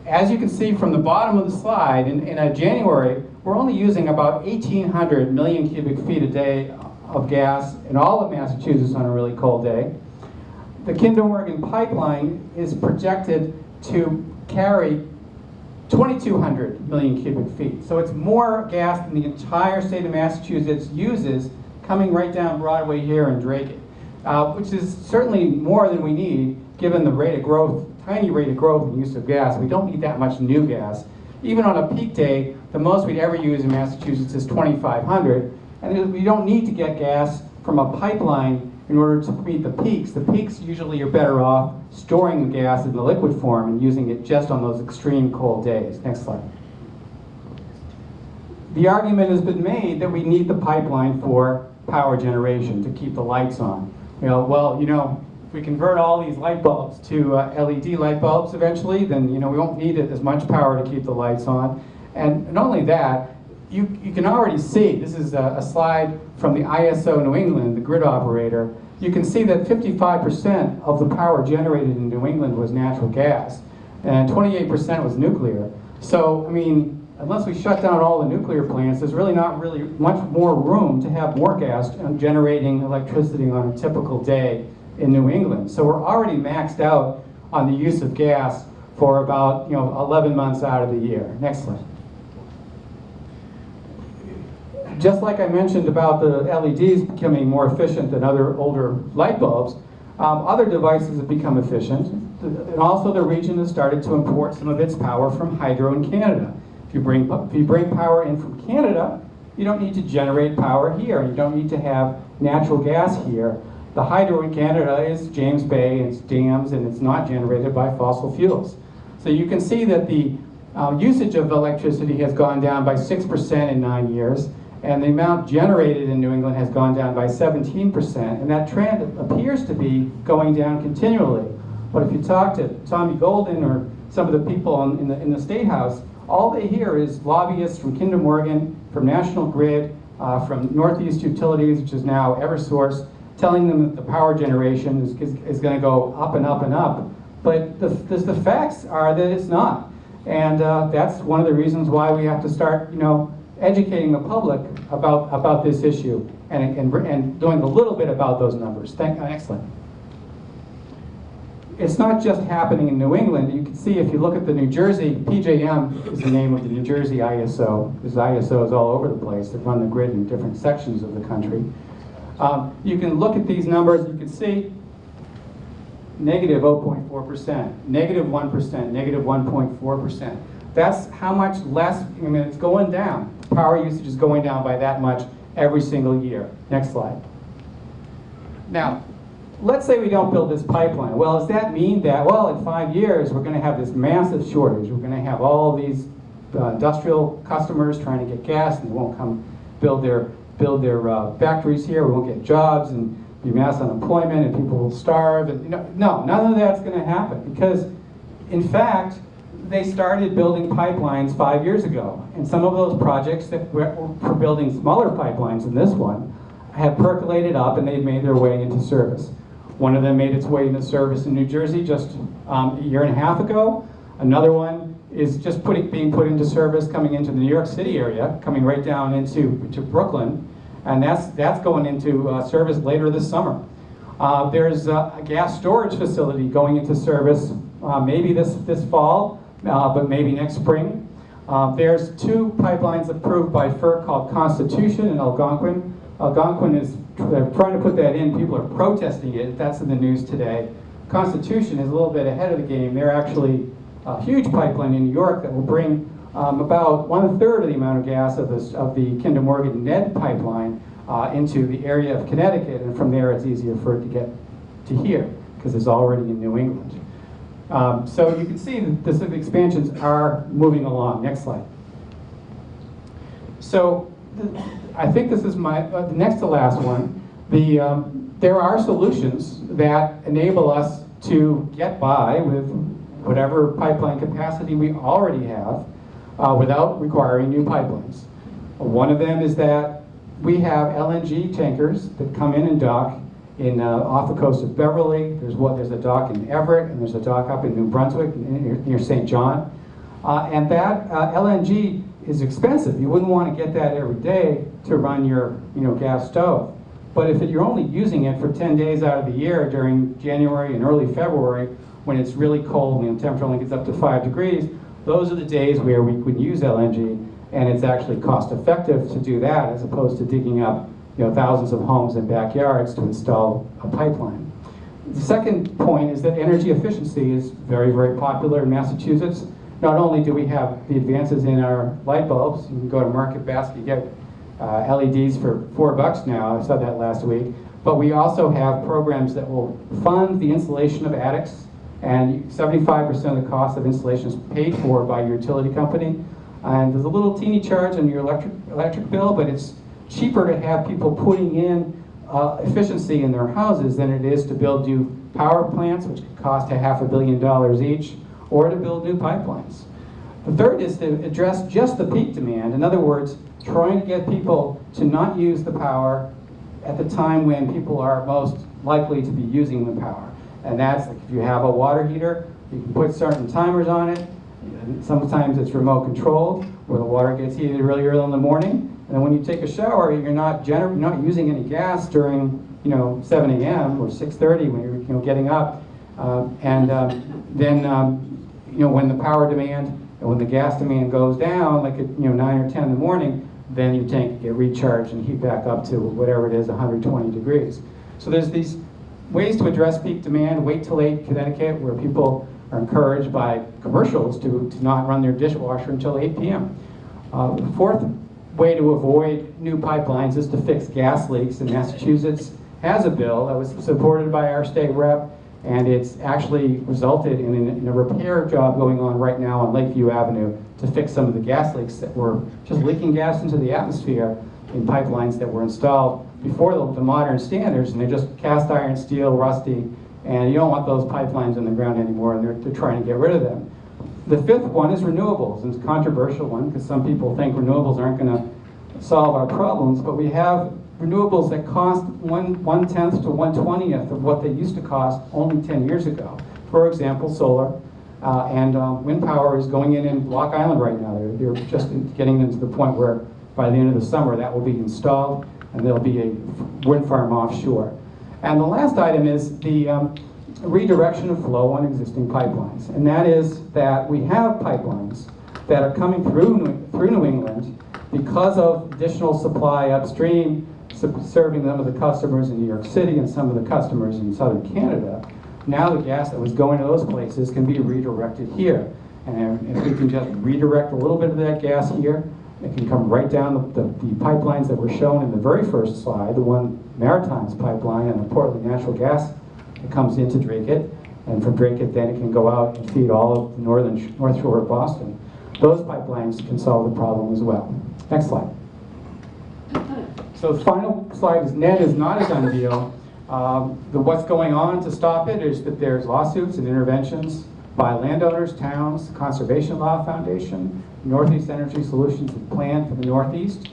[SPEAKER 6] As you can see from the bottom of the slide, in January, we're only using about 1,800 million cubic feet a day of gas in all of Massachusetts on a really cold day. The Kinder Morgan pipeline is projected to carry 2,200 million cubic feet. So it's more gas than the entire state of Massachusetts uses coming right down Broadway here in Dracut, which is certainly more than we need given the rate of growth, tiny rate of growth in use of gas. We don't need that much new gas. Even on a peak day, the most we'd ever use in Massachusetts is 2,500, and we don't need to get gas from a pipeline in order to meet the peaks. The peaks usually are better off storing the gas in the liquid form and using it just on those extreme cold days. Next slide. The argument has been made that we need the pipeline for power generation to keep the lights on. If we convert all these light bulbs to LED light bulbs eventually, then we won't need as much power to keep the lights on. And not only that, you can already see, this is a slide from the ISO New England, the grid operator. You can see that 55% of the power generated in New England was natural gas, and 28% was nuclear. So, unless we shut down all the nuclear plants, there's really not much more room to have more gas generating electricity on a typical day in New England. So we're already maxed out on the use of gas for about 11 months out of the year. Next slide. just like I mentioned about the LEDs becoming more efficient than other older light bulbs, other devices have become efficient. And also the region has started to import some of its power from hydro in Canada. If you bring power in from Canada, you don't need to generate power here, and you don't need to have natural gas here. The hydro in Canada is James Bay, it's dams, and it's not generated by fossil fuels. So you can see that the usage of electricity has gone down by 6% in 9 years, and the amount generated in New England has gone down by 17%, and that trend appears to be going down continually. But if you talk to Tommy Golden or some of the people in the State House, all they hear is lobbyists from Kinder Morgan, from National Grid, from Northeast Utilities, which is now Eversource, telling them that the power generation is going to go up and up and up. But the facts are that it's not. And that's one of the reasons why we have to start, educating the public about this issue and doing a little bit about those numbers. Excellent. It's not just happening in New England. You can see if you look at the New Jersey, PJM is the name of the New Jersey ISO. There's ISOs all over the place that run the grid in different sections of the country. You can look at these numbers, you can see negative 0.4%, negative 1%, negative 1.4%. That's how much less, it's going down. Power usage is going down by that much every single year. Next slide. Now, let's say we don't build this pipeline. Well, does that mean that, well, in 5 years, we're going to have this massive shortage? We're going to have all these industrial customers trying to get gas, and they won't come build their factories here. We won't get jobs, and be mass unemployment, and people will starve. And no, none of that's going to happen, because, in fact, they started building pipelines 5 years ago, and some of those projects that were for building smaller pipelines than this one have percolated up, and they've made their way into service. One of them made its way into service in New Jersey just a year and a half ago. Another one is just being put into service, coming into the New York City area, coming right down into Brooklyn, and that's going into service later this summer. There's a gas storage facility going into service maybe this fall, but maybe next spring. There's 2 pipelines approved by FERC called Constitution and Algonquin. Algonquin is trying to put that in. People are protesting it. That's in the news today. Constitution is a little bit ahead of the game. They're actually a huge pipeline in New York that will bring about 1/3 of the amount of gas of the Kinder Morgan NED pipeline into the area of Connecticut, and from there it's easier for it to get to here because it's already in New England. So you can see that the expansions are moving along. Next slide. So I think this is my the next to last one. There are solutions that enable us to get by with whatever pipeline capacity we already have without requiring new pipelines. One of them is that we have LNG tankers that come in and dock off the coast of Beverly. There's a dock in Everett, and there's a dock up in New Brunswick near St. John. And that LNG is expensive. You wouldn't want to get that every day to run your gas stove. But if you're only using it for 10 days out of the year during January and early February, when it's really cold and the temperature only gets up to 5 degrees, those are the days where we would use LNG, and it's actually cost effective to do that as opposed to digging up thousands of homes and backyards to install a pipeline. The second point is that energy efficiency is very, very popular in Massachusetts. Not only do we have the advances in our light bulbs, you can go to Market Basket, you get LEDs for $4 now, I saw that last week, but we also have programs that will fund the installation of attics, and 75% of the cost of installation is paid for by your utility company. And there's a little teeny charge on your electric bill, but it's cheaper to have people putting in efficiency in their houses than it is to build new power plants, which could cost $500 million each, or to build new pipelines. The third is to address just the peak demand. In other words, trying to get people to not use the power at the time when people are most likely to be using the power. And that's like if you have a water heater, you can put certain timers on it. Sometimes it's remote controlled, where the water gets heated really early in the morning. And then when you take a shower, you're not using any gas during 7 a.m. or 6:30 when you're getting up. Then when the power demand and when the gas demand goes down, like at 9 or 10 in the morning, then your tank can get recharged and heat back up to whatever it is, 120 degrees. So there's these ways to address peak demand. Wait till 8 Connecticut, where people are encouraged by commercials to not run their dishwasher until 8 p.m. The fourth way to avoid new pipelines is to fix gas leaks. And Massachusetts has a bill that was supported by our state rep, and it's actually resulted in a repair job going on right now on Lakeview Avenue to fix some of the gas leaks that were just leaking gas into the atmosphere in pipelines that were installed before the modern standards, and they're just cast iron steel, rusty, and you don't want those pipelines in the ground anymore, and they're trying to get rid of them. The fifth one is renewables, and it's a controversial one because some people think renewables aren't going to solve our problems, but we have renewables that cost 1/10 to 1/20th of what they used to cost only 10 years ago. For example, solar and wind power is going in Block Island right now. They're just getting into the point where by the end of the summer that will be installed and there'll be a wind farm offshore. And the last item is the redirection of flow on existing pipelines. And that is that we have pipelines that are coming through New England because of additional supply upstream, serving some of the customers in New York City and some of the customers in southern Canada. Now the gas that was going to those places can be redirected here. And if we can just redirect a little bit of that gas here, it can come right down the pipelines that were shown in the very first slide, the one Maritimes pipeline and the Portland natural gas that comes into Dracut. And from Dracut then it can go out and feed all of the North Shore of Boston. Those pipelines can solve the problem as well. Next slide. So the final slide is NED is not a done deal. What's going on to stop it is that there's lawsuits and interventions by landowners, towns, Conservation Law Foundation, Northeast Energy Solutions and Plan for the Northeast.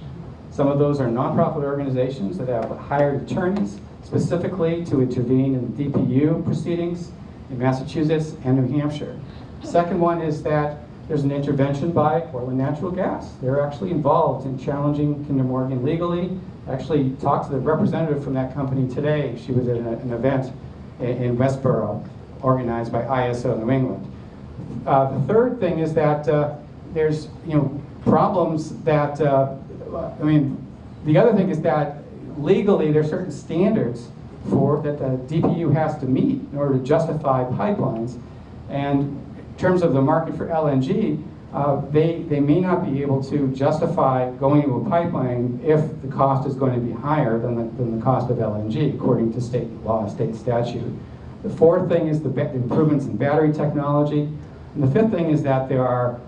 [SPEAKER 6] Some of those are nonprofit organizations that have hired attorneys specifically to intervene in DPU proceedings in Massachusetts and New Hampshire. Second one is that there's an intervention by Portland Natural Gas. They're actually involved in challenging Kinder Morgan legally. Actually talked to the representative from that company today. She was at an event in Westboro organized by ISO New England. The third thing is that there's problems that, the other thing is that legally there's certain standards that the DPU has to meet in order to justify pipelines. And in terms of the market for LNG, they may not be able to justify going to a pipeline if the cost is going to be higher than the cost of LNG, according to state law, state statute. The fourth thing is the improvements in battery technology. And the fifth thing is that there are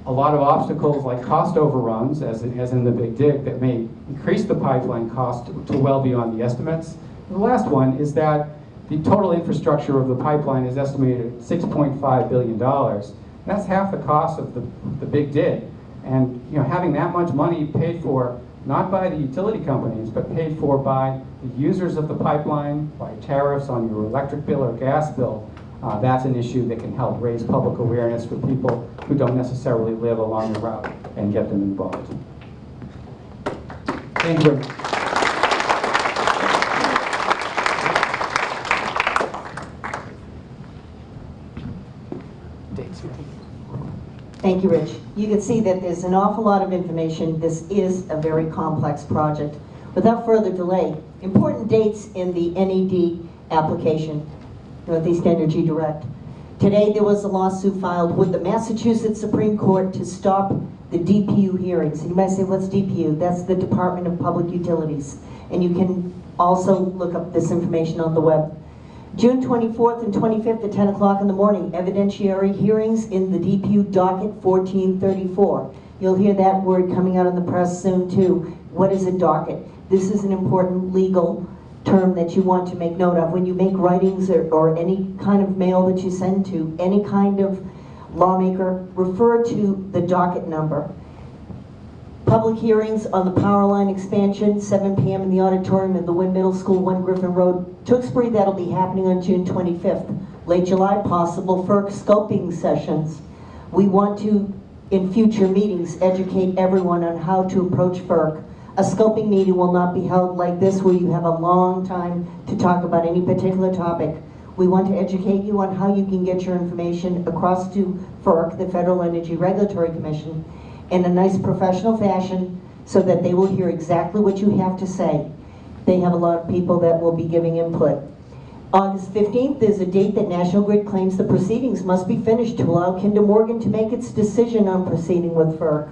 [SPEAKER 6] a lot of obstacles like cost overruns, as in the Big Dig, that may increase the pipeline cost to well beyond the estimates. And the last one is that the total infrastructure of the pipeline is estimated at $6.5 billion. That's half the cost of the Big Dig. And having that much money paid for, not by the utility companies, but paid for by the users of the pipeline, by tariffs on your electric bill or gas bill, that's an issue that can help raise public awareness for people who don't necessarily live along the route and get them involved. Thank you.
[SPEAKER 2] Thank you, Rich. You can see that there's an awful lot of information. This is a very complex project. Without further delay, important dates in the NED application, Northeast Energy Direct. Today there was a lawsuit filed with the Massachusetts Supreme Court to stop the DPU hearings. And you might say, what's DPU? That's the Department of Public Utilities. And you can also look up this information on the web. June 24th and 25th at 10 o'clock in the morning, evidentiary hearings in the DPU docket 1434. You'll hear that word coming out in the press soon too. What is a docket? This is an important legal term that you want to make note of. When you make writings or any kind of mail that you send to any kind of lawmaker, refer to the docket number. Public hearings on the power line expansion, 7 p.m. in the auditorium of the Wynn Middle School, 1 Griffin Road, Tewksbury. That'll be happening on June 25th. Late July, possible FERC scoping sessions. We want to, in future meetings, educate everyone on how to approach FERC. A scoping meeting will not be held like this, where you have a long time to talk about any particular topic. We want to educate you on how you can get your information across to FERC, the Federal Energy Regulatory Commission, in a nice professional fashion, so that they will hear exactly what you have to say. They have a lot of people that will be giving input. August 15th is a date that National Grid claims the proceedings must be finished to allow Kinder Morgan to make its decision on proceeding with FERC.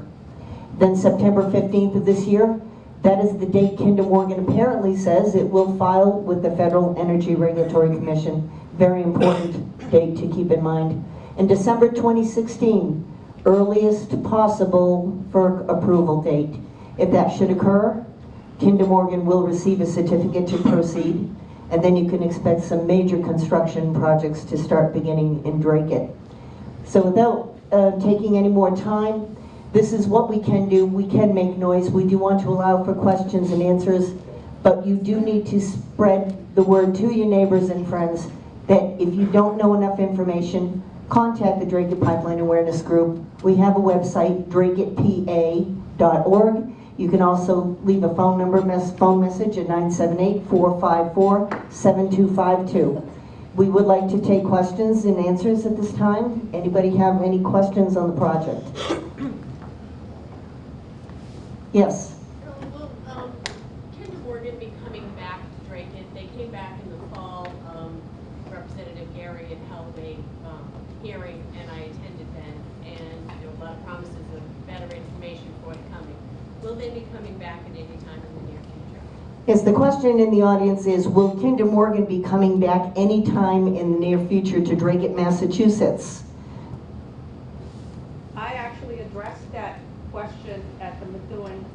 [SPEAKER 2] Then September 15th of this year, that is the date Kinder Morgan apparently says it will file with the Federal Energy Regulatory Commission. Very important date to keep in mind. And December 2016, earliest possible FERC approval date. If that should occur, Kinder Morgan will receive a certificate to proceed, and then you can expect some major construction projects to start beginning in Dracut. So without taking any more time, this is what we can do. We can make noise. We do want to allow for questions and answers, but you do need to spread the word to your neighbors and friends that if you don't know enough information, contact the Dracut Pipeline Awareness Group. We have a website, dracutpa.org. You can also leave a phone message at 978-454-7252. We would like to take questions and answers at this time. Anybody have any questions on the project? Yes.
[SPEAKER 7] Will Kinder Morgan be coming back to Dracut? They came back in the fall. Representative Gary had held a hearing, and I attended then, and there were a lot of promises of better information forthcoming. Will they be coming back at any time in the near future?
[SPEAKER 2] Yes, the question in the audience is, will Kinder Morgan be coming back any time in the near future to Dracut, Massachusetts?
[SPEAKER 8] I actually addressed that question at the Methuen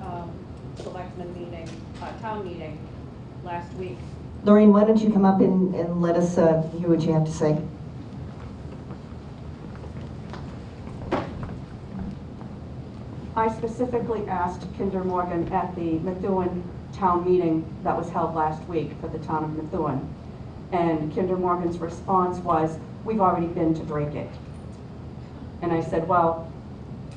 [SPEAKER 8] selectmen meeting, town meeting last week.
[SPEAKER 2] Lorraine, why don't you come up and let us hear what you have to say.
[SPEAKER 8] I specifically asked Kinder Morgan at the Methuen town meeting that was held last week for the town of Methuen. And Kinder Morgan's response was, we've already been to Dracut. And I said, well,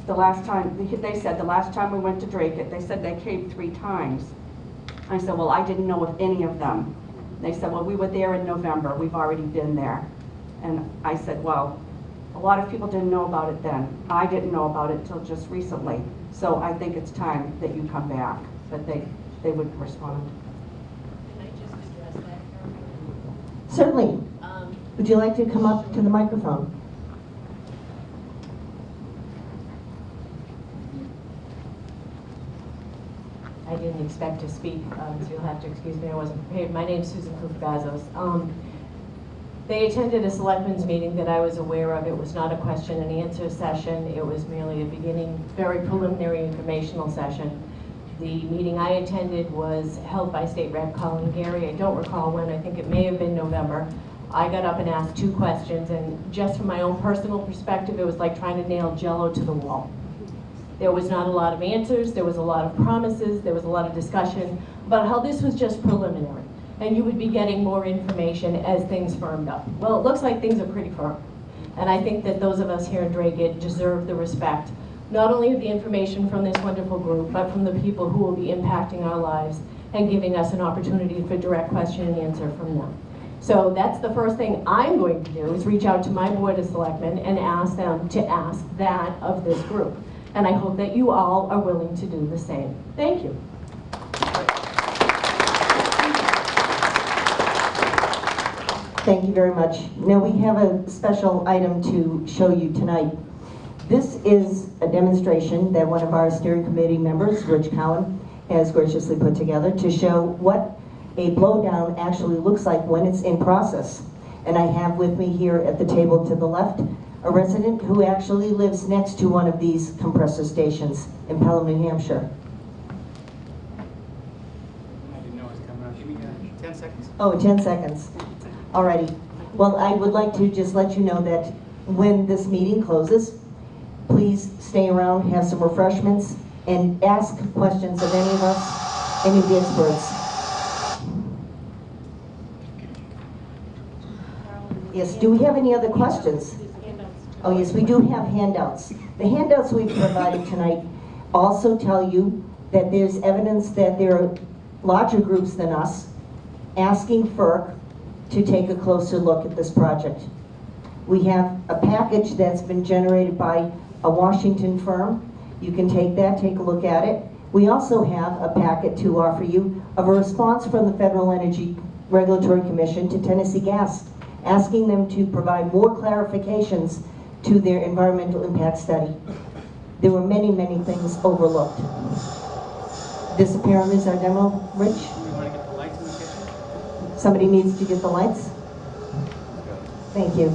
[SPEAKER 8] the last time, they said the last time we went to Dracut, they said they came 3 times. I said, well, I didn't know of any of them. They said, well, we were there in November, we've already been there. And I said, well, a lot of people didn't know about it then. I didn't know about it till just recently. So I think it's time that you come back. But they would respond.
[SPEAKER 7] Can I just address that, Carol?
[SPEAKER 2] Certainly. Would you like to come up to the microphone?
[SPEAKER 9] I didn't expect to speak, so you'll have to excuse me, I wasn't prepared. My name's Susan Kufbazos. They attended a selectmen's meeting that I was aware of. It was not a question and answer session. It was merely a beginning, very preliminary informational session. The meeting I attended was held by State Rep Colin Gary. I don't recall when, I think it may have been November. I got up and asked 2 questions, and just from my own personal perspective, it was like trying to nail Jell-O to the wall. There was not a lot of answers, there was a lot of promises, there was a lot of discussion about how this was just preliminary, and you would be getting more information as things firmed up. Well, it looks like things are pretty firm, and I think that those of us here in Dracut deserve the respect, not only of the information from this wonderful group, but from the people who will be impacting our lives and giving us an opportunity for direct question and answer from them. So that's the first thing I'm going to do, is reach out to my Board of Selectmen and ask them to ask that of this group. And I hope that you all are willing to do the same. Thank you.
[SPEAKER 2] Thank you very much. Now we have a special item to show you tonight. This is a demonstration that one of our steering committee members, Rich Cowan, has graciously put together to show what a blowdown actually looks like when it's in process. And I have with me here at the table to the left a resident who actually lives next to one of these compressor stations in Pelham, New Hampshire.
[SPEAKER 6] I didn't know it was coming up. Give me 10 seconds.
[SPEAKER 2] Oh, 10 seconds. Alrighty. Well, I would like to just let you know that when this meeting closes, please stay around, have some refreshments, and ask questions of any of us, any of the experts. Yes, do we have any other questions? Oh yes, we do have handouts. The handouts we've provided tonight also tell you that there's evidence that there are larger groups than us asking FERC to take a closer look at this project. We have a package that's been generated by a Washington firm. You can take that, take a look at it. We also have a packet to offer you of a response from the Federal Energy Regulatory Commission to Tennessee Gas, asking them to provide more clarifications to their environmental impact study. There were many, many things overlooked. This apparently is our demo, Rich?
[SPEAKER 6] We want to get the lights in the kitchen?
[SPEAKER 2] Somebody needs to get the lights? Thank you.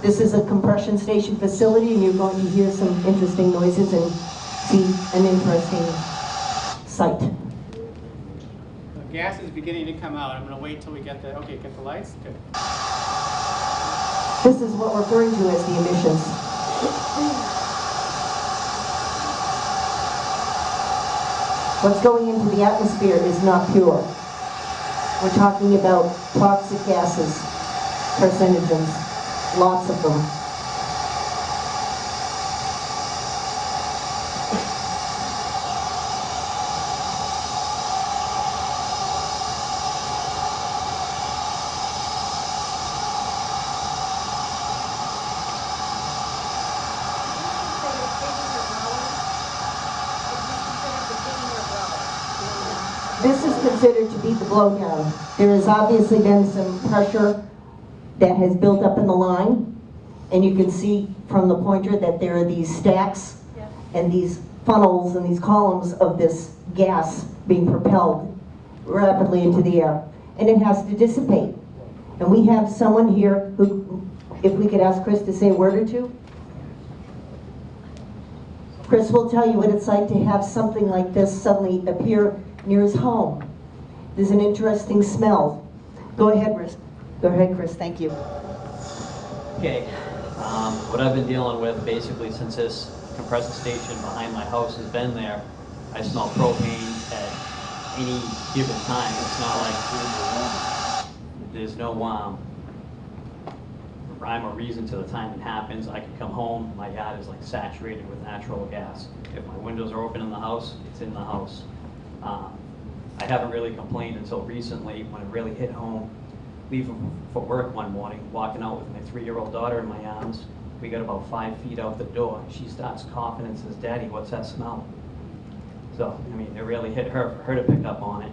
[SPEAKER 2] This is a compression station facility, and you're going to hear some interesting noises and see an interesting sight.
[SPEAKER 6] The gas is beginning to come out. I'm going to wait till we get the, okay, get the lights? Good.
[SPEAKER 2] This is what we're referring to as the emissions. What's going into the atmosphere is not pure. We're talking about toxic gases, carcinogens, lots of them. This is considered to be the blowdown. There has obviously been some pressure that has built up in the line, and you can see from the pointer that there are these stacks and these funnels and these columns of this gas being propelled rapidly into the air, and it has to dissipate. And we have someone here who, if we could ask Chris to say a word or two. Chris will tell you what it's like to have something like this suddenly appear near his home. There's an interesting smell. Go ahead, Chris. Go ahead, Chris. Thank you.
[SPEAKER 10] Okay, what I've been dealing with basically since this compressor station behind my house has been there, I smell propane at any given time. It's not like there's no rhyme or reason to the time it happens. I can come home, my yard is like saturated with natural gas. If my windows are open in the house, it's in the house. I haven't really complained until recently when it really hit home. Leaving for work one morning, walking out with my 3-year-old daughter in my arms. We got about 5 feet out the door. She starts coughing and says, "Daddy, what's that smell?" So, I mean, it really hit her for her to pick up on it.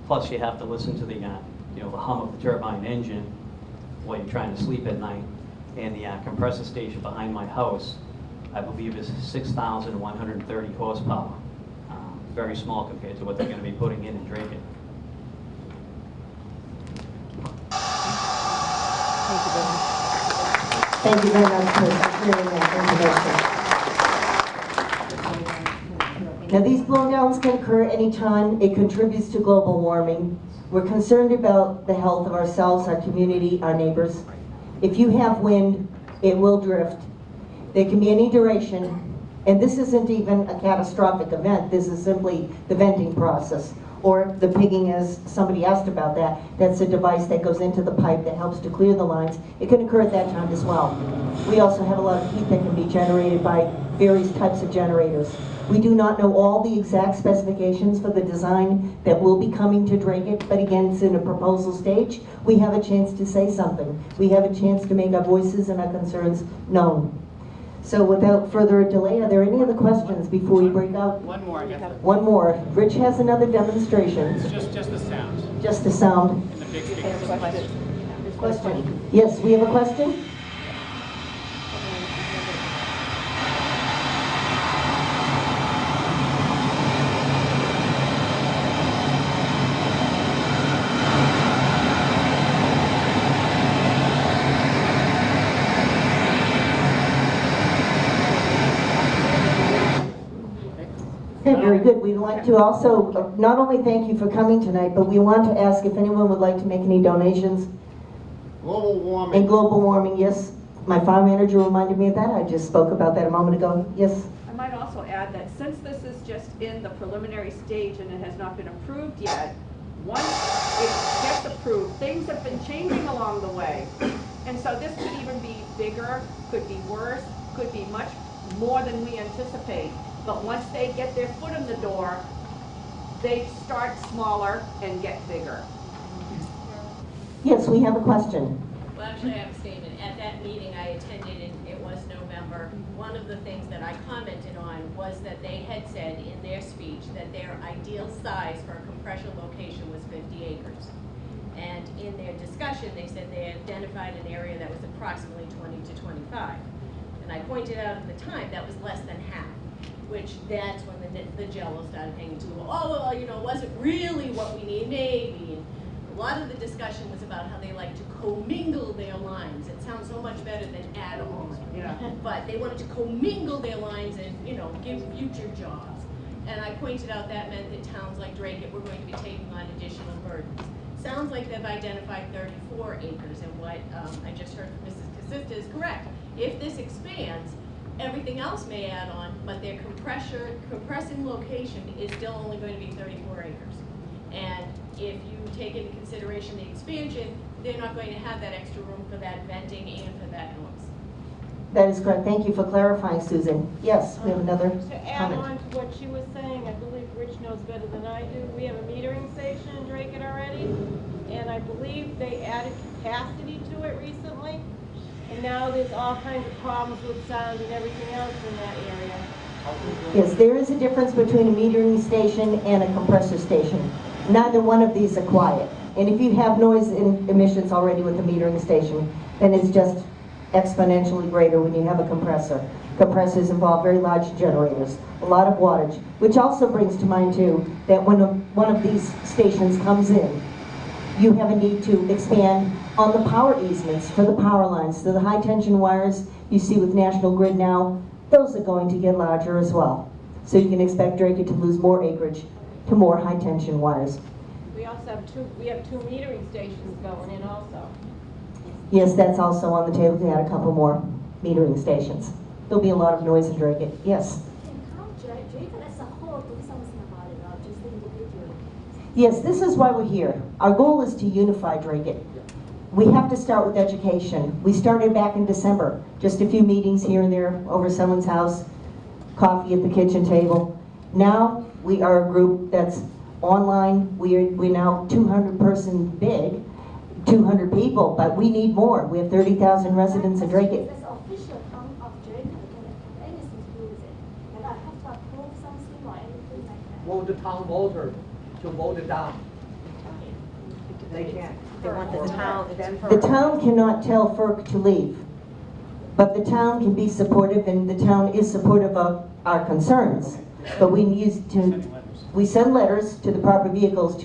[SPEAKER 10] Plus, you have to listen to the, the hum of the turbine engine while you're trying to sleep at night. And the compressor station behind my house, I believe, is 6,130 horsepower. Very small compared to what they're going to be putting in Dracut.
[SPEAKER 2] Thank you very much, Chris. Really nice introduction. Now, these blowdowns can occur anytime. It contributes to global warming. We're concerned about the health of ourselves, our community, our neighbors. If you have wind, it will drift. There can be any duration. And this isn't even a catastrophic event. This is simply the venting process, or the pigging, as somebody asked about that. That's a device that goes into the pipe that helps to clear the lines. It can occur at that time as well. We also have a lot of heat that can be generated by various types of generators. We do not know all the exact specifications for the design that will be coming to Dracut, but again, it's in a proposal stage. We have a chance to say something. We have a chance to make our voices and our concerns known. So without further delay, are there any other questions before we break out?
[SPEAKER 6] One more, I guess.
[SPEAKER 2] One more. Rich has another demonstration.
[SPEAKER 6] It's just the sound.
[SPEAKER 2] Just the sound.
[SPEAKER 6] And the big speakers.
[SPEAKER 2] Question. Yes, we have a question? Okay, very good. We'd like to also not only thank you for coming tonight, but we want to ask if anyone would like to make any donations.
[SPEAKER 11] Global warming.
[SPEAKER 2] And global warming, yes. My farm manager reminded me of that. I just spoke about that a moment ago. Yes.
[SPEAKER 12] I might also add that since this is just in the preliminary stage and it has not been approved yet, once it gets approved, things have been changing along the way. And so this could even be bigger, could be worse, could be much more than we anticipate. But once they get their foot in the door, they start smaller and get bigger.
[SPEAKER 2] Yes, we have a question.
[SPEAKER 7] Well, actually, I have a statement. At that meeting I attended, and it was November, one one of the things that I commented on was that they had said in their speech that their ideal size for a compressor location was 50 acres. And in their discussion, they said they identified an area that was approximately 20 to 25. And I pointed out at the time that was less than half, which that's when the jello started hanging to the wall. Oh, well, you know, it wasn't really what we need, maybe. And a lot of the discussion was about how they like to commingle their lines. It sounds so much better than add on.
[SPEAKER 3] Yeah.
[SPEAKER 7] But they wanted to commingle their lines and, you know, give future jobs. And I pointed out that meant that towns like Dracut were going to be taking on additional burdens. Sounds like they've identified 34 acres, and what I just heard from Mrs. Casista is correct. If this expands, everything else may add on, but their compressing location is still only going to be 34 acres. And if you take into consideration the expansion, they're not going to have that extra room for that venting and for that noise.
[SPEAKER 2] That is correct. Thank you for clarifying, Susan. Yes, we have another
[SPEAKER 4] To add
[SPEAKER 2] comment.
[SPEAKER 4] on to what she was saying, I believe Rich knows better than I do. We have a metering station in Dracut already, and I believe they added capacity to it recently. And now there's all kinds of problems with sound and everything else in that area.
[SPEAKER 2] Yes, there is a difference between a metering station and a compressor station. Neither one of these are quiet. And if you have noise emissions already with a metering station, then it's just exponentially greater when you have a compressor. Compressors involve very large generators, a lot of wattage, which also brings to mind too that when one of these stations comes in, you have a need to expand on the power easements for the power lines. So the high tension wires you see with National Grid now, those are going to get larger as well. So you can expect Dracut to lose more acreage to more high tension wires.
[SPEAKER 4] We also have two metering stations going in also.
[SPEAKER 2] Yes, that's also on the table to add a couple more metering stations. There'll be a lot of noise in Dracut. Yes?
[SPEAKER 13] Dracut as a whole do something about it, not just individually.
[SPEAKER 2] Yes, this is why we're here. Our goal is to unify Dracut. We have to start with education. We started back in December, just a few meetings here and there over someone's house, coffee at the kitchen table. Now we are a group that's online. We're now 200 person big, 200 people, but we need more. We have 30,000 residents in Dracut.
[SPEAKER 13] As official town of Dracut, can have anything to do with it. And I have to approve something or anything like that.
[SPEAKER 14] Well, the town voter to vote it down. They can't. They want the town.
[SPEAKER 2] The town cannot tell FERC to leave, but the town can be supportive, and the town is supportive of our concerns. But we send letters to the proper vehicles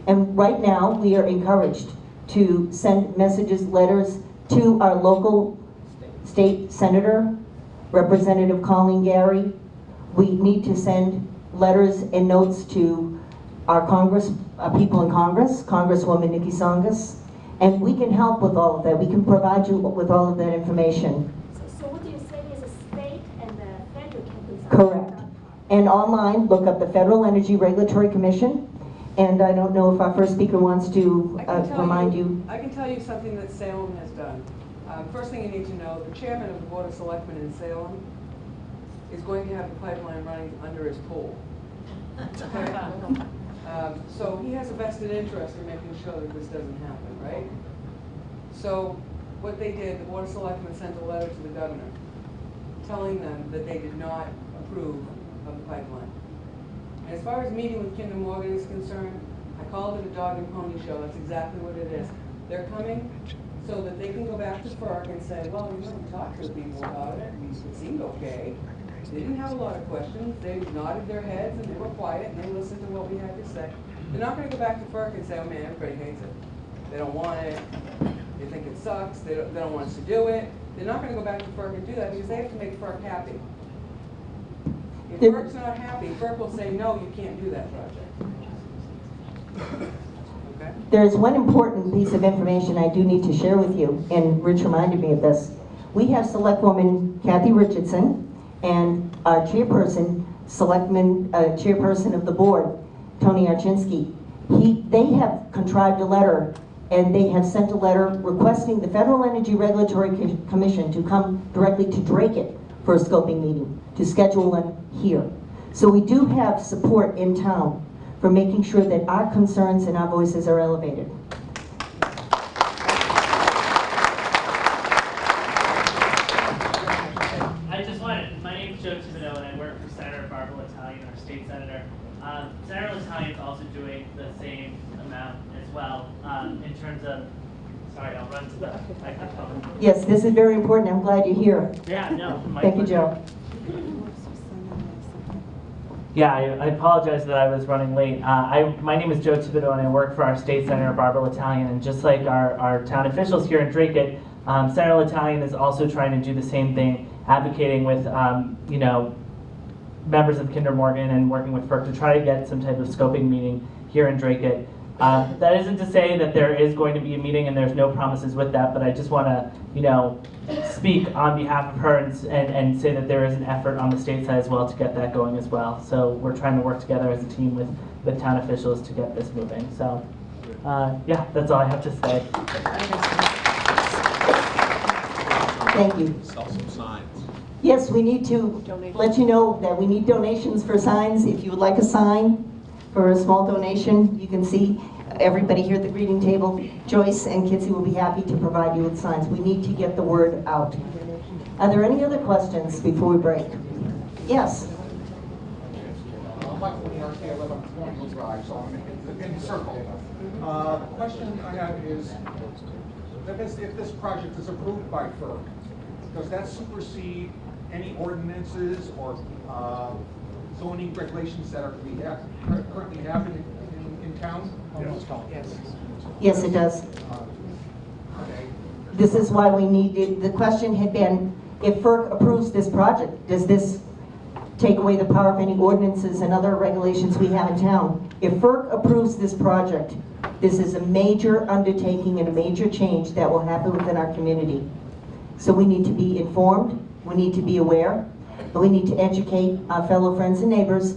[SPEAKER 2] and right now we are encouraged to send messages, letters to our local state senator, Representative Colleen Gary. We need to send letters and notes to our people in Congress, Congresswoman Nikki Songas, and we can help with all of that. We can provide you with all of that information.
[SPEAKER 13] So what do you say is the state and the federal can do something?
[SPEAKER 2] Correct. And online, look up the Federal Energy Regulatory Commission. And I don't know if our first speaker wants to remind you.
[SPEAKER 3] I can tell you something that Salem has done. First thing you need to know, the chairman of the Board of Selectmen in Salem is going to have the pipeline running under his pool. Okay? So he has a vested interest in making sure that this doesn't happen, right? So what they did, the Board of Selectmen sent a letter to the governor telling them that they did not approve of the pipeline. And as far as meeting with Kinder Morgan is concerned, I called it a dog and pony show. That's exactly what it is. They're coming so that they can go back to FERC and say, well, we went and talked to the people about it. It seemed okay. They didn't have a lot of questions. They nodded their heads and they were quiet and they listened to what we had to say. They're not going to go back to FERC and say, oh man, everybody hates it. They don't want it. They think it sucks. They don't want us to do it. They're not going to go back to FERC and do that because they have to make FERC happy. If FERC's not happy, FERC will say, no, you can't do that project. Okay?
[SPEAKER 2] There's one important piece of information I do need to share with you, and Rich reminded me of this. We have Selectwoman Kathy Richardson and our chairperson, chairperson of the board, Tony Archinsky. They have contrived a letter, and they have sent a letter requesting the Federal Energy Regulatory Commission to come directly to Dracut for a scoping meeting, to schedule one here. So we do have support in town for making sure that our concerns and our voices are elevated.
[SPEAKER 15] I just wanted Barbara Italian, our state senator. Senator Italian is also doing the same amount as well in terms of, sorry, I'll run to the microphone.
[SPEAKER 2] Yes, this is very important. I'm glad you're here.
[SPEAKER 15] Yeah, no.
[SPEAKER 2] Thank you, Joe.
[SPEAKER 15] Yeah, I apologize that I was running late. My name is Joe Thibodeau, and I work for our state senator, Barbara Italian. And just like our town officials here in Dracut, Senator Italian is also trying to do the same thing, advocating with you know, members of Kinder Morgan and working with FERC to try to get some type of scoping meeting here in Dracut. That isn't to say that there is going to be a meeting and there's no promises with that, but I just want to, you know, speak on behalf of her and say that there is an effort on the state side as well to get that going as well. So we're trying to work together as a team with town officials to get this moving. So yeah, that's all I have to say.
[SPEAKER 2] Thank you.
[SPEAKER 11] Sell some signs.
[SPEAKER 2] Yes, we need to let you know that we need donations for signs. If you would like a sign for a small donation, you can see everybody here at the greeting table. Joyce and Kitsy will be happy to provide you with signs. We need to get the word out. Are there any other questions before we break? Yes.
[SPEAKER 11] Michael, I live on Cornwall Drive, so I'm in the circle. The question I have is, if this project is approved by FERC, does that supersede any ordinances or zoning regulations that are currently happening in town?
[SPEAKER 2] Yes. Yes, it does. This is why we needed, the question had been, if FERC approves this project, does this take away the power of any ordinances and other regulations we have in town? If FERC approves this project, this is a major undertaking and a major change that will happen within our community. So we need to be informed, we need to be aware, and we need to educate our fellow friends and neighbors,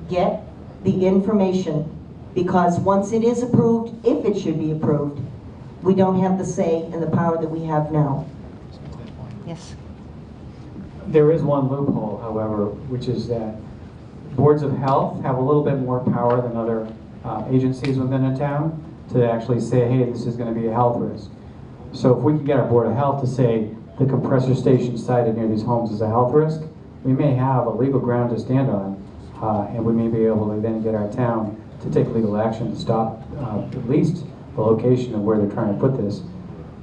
[SPEAKER 2] get the information, because once it is approved, if it should be approved, we don't have the say and the power that we have now. Yes.
[SPEAKER 6] There is one loophole, however, which is that boards of health have a little bit more power than other agencies within a town to actually say, hey, this is going to be a health risk. So if we can get our board of health to say the compressor station sited near these homes is a health risk, we may have a legal ground to stand on, and we may be able to then get our town to take legal action to stop at least the location of where they're trying to put this.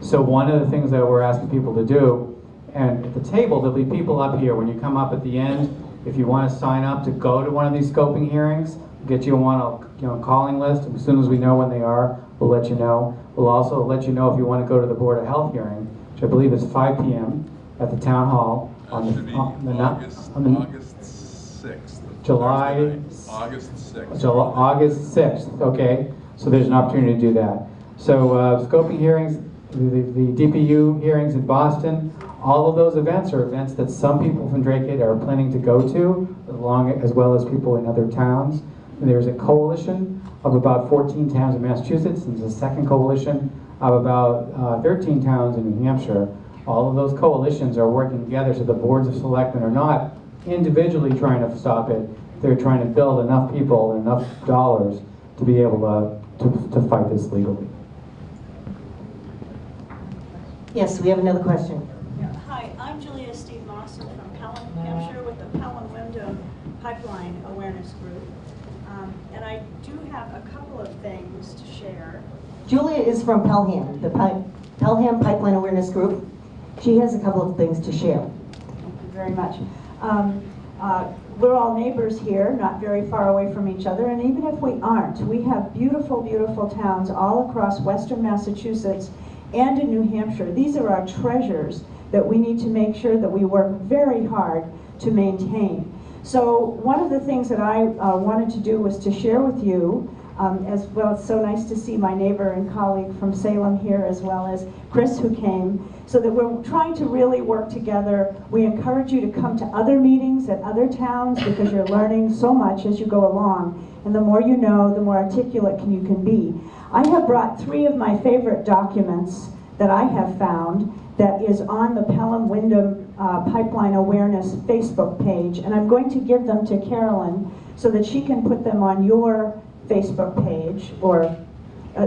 [SPEAKER 6] So one of the things that we're asking people to do, and at the table there'll be people up here when you come up at the end, if you want to sign up to go to one of these scoping hearings, get you on a calling list. As soon as we know when they are, we'll let you know. We'll also let you know if you want to go to the Board of Health hearing, which I believe is 5 p.m. at the Town Hall on the
[SPEAKER 16] August 6th.
[SPEAKER 6] July,
[SPEAKER 16] August 6th.
[SPEAKER 6] August 6th, okay. So there's an opportunity to do that. So scoping hearings, the DPU hearings in Boston, all of those events are events that some people from Dracut are planning to go to, as well as people in other towns. And there's a coalition of about 14 towns in Massachusetts, and there's a second coalition of about 13 towns in New Hampshire. All of those coalitions are working together, so the boards of selectmen are not individually trying to stop it. They're trying to build enough people and enough dollars to be able to fight this legally.
[SPEAKER 2] Yes, we have another question.
[SPEAKER 17] Hi, I'm Julia Steve Mawson from Pelham, New Hampshire, with the Pelham Wyndham Pipeline Awareness Group. And I do have a couple of things to share.
[SPEAKER 2] Julia is from Pelham, the Pelham Pipeline Awareness Group. She has a couple of things to share.
[SPEAKER 17] Thank you very much. We're all neighbors here, not very far away from each other, and even if we aren't, we have beautiful, beautiful towns all across western Massachusetts and in New Hampshire. These are our treasures that we need to make sure that we work very hard to maintain. So one of the things that I wanted to do was to share with you, as well, it's so nice to see my neighbor and colleague from Salem here, as well as Chris who came, so that we're trying to really work together. We encourage you to come to other meetings at other towns because you're learning so much as you go along. And the more you know, the more articulate you can be. I have brought 3 of my favorite documents that I have found that is on the Pelham Wyndham Pipeline Awareness Facebook page, and I'm going to give them to Carolyn so that she can put them on your Facebook page, or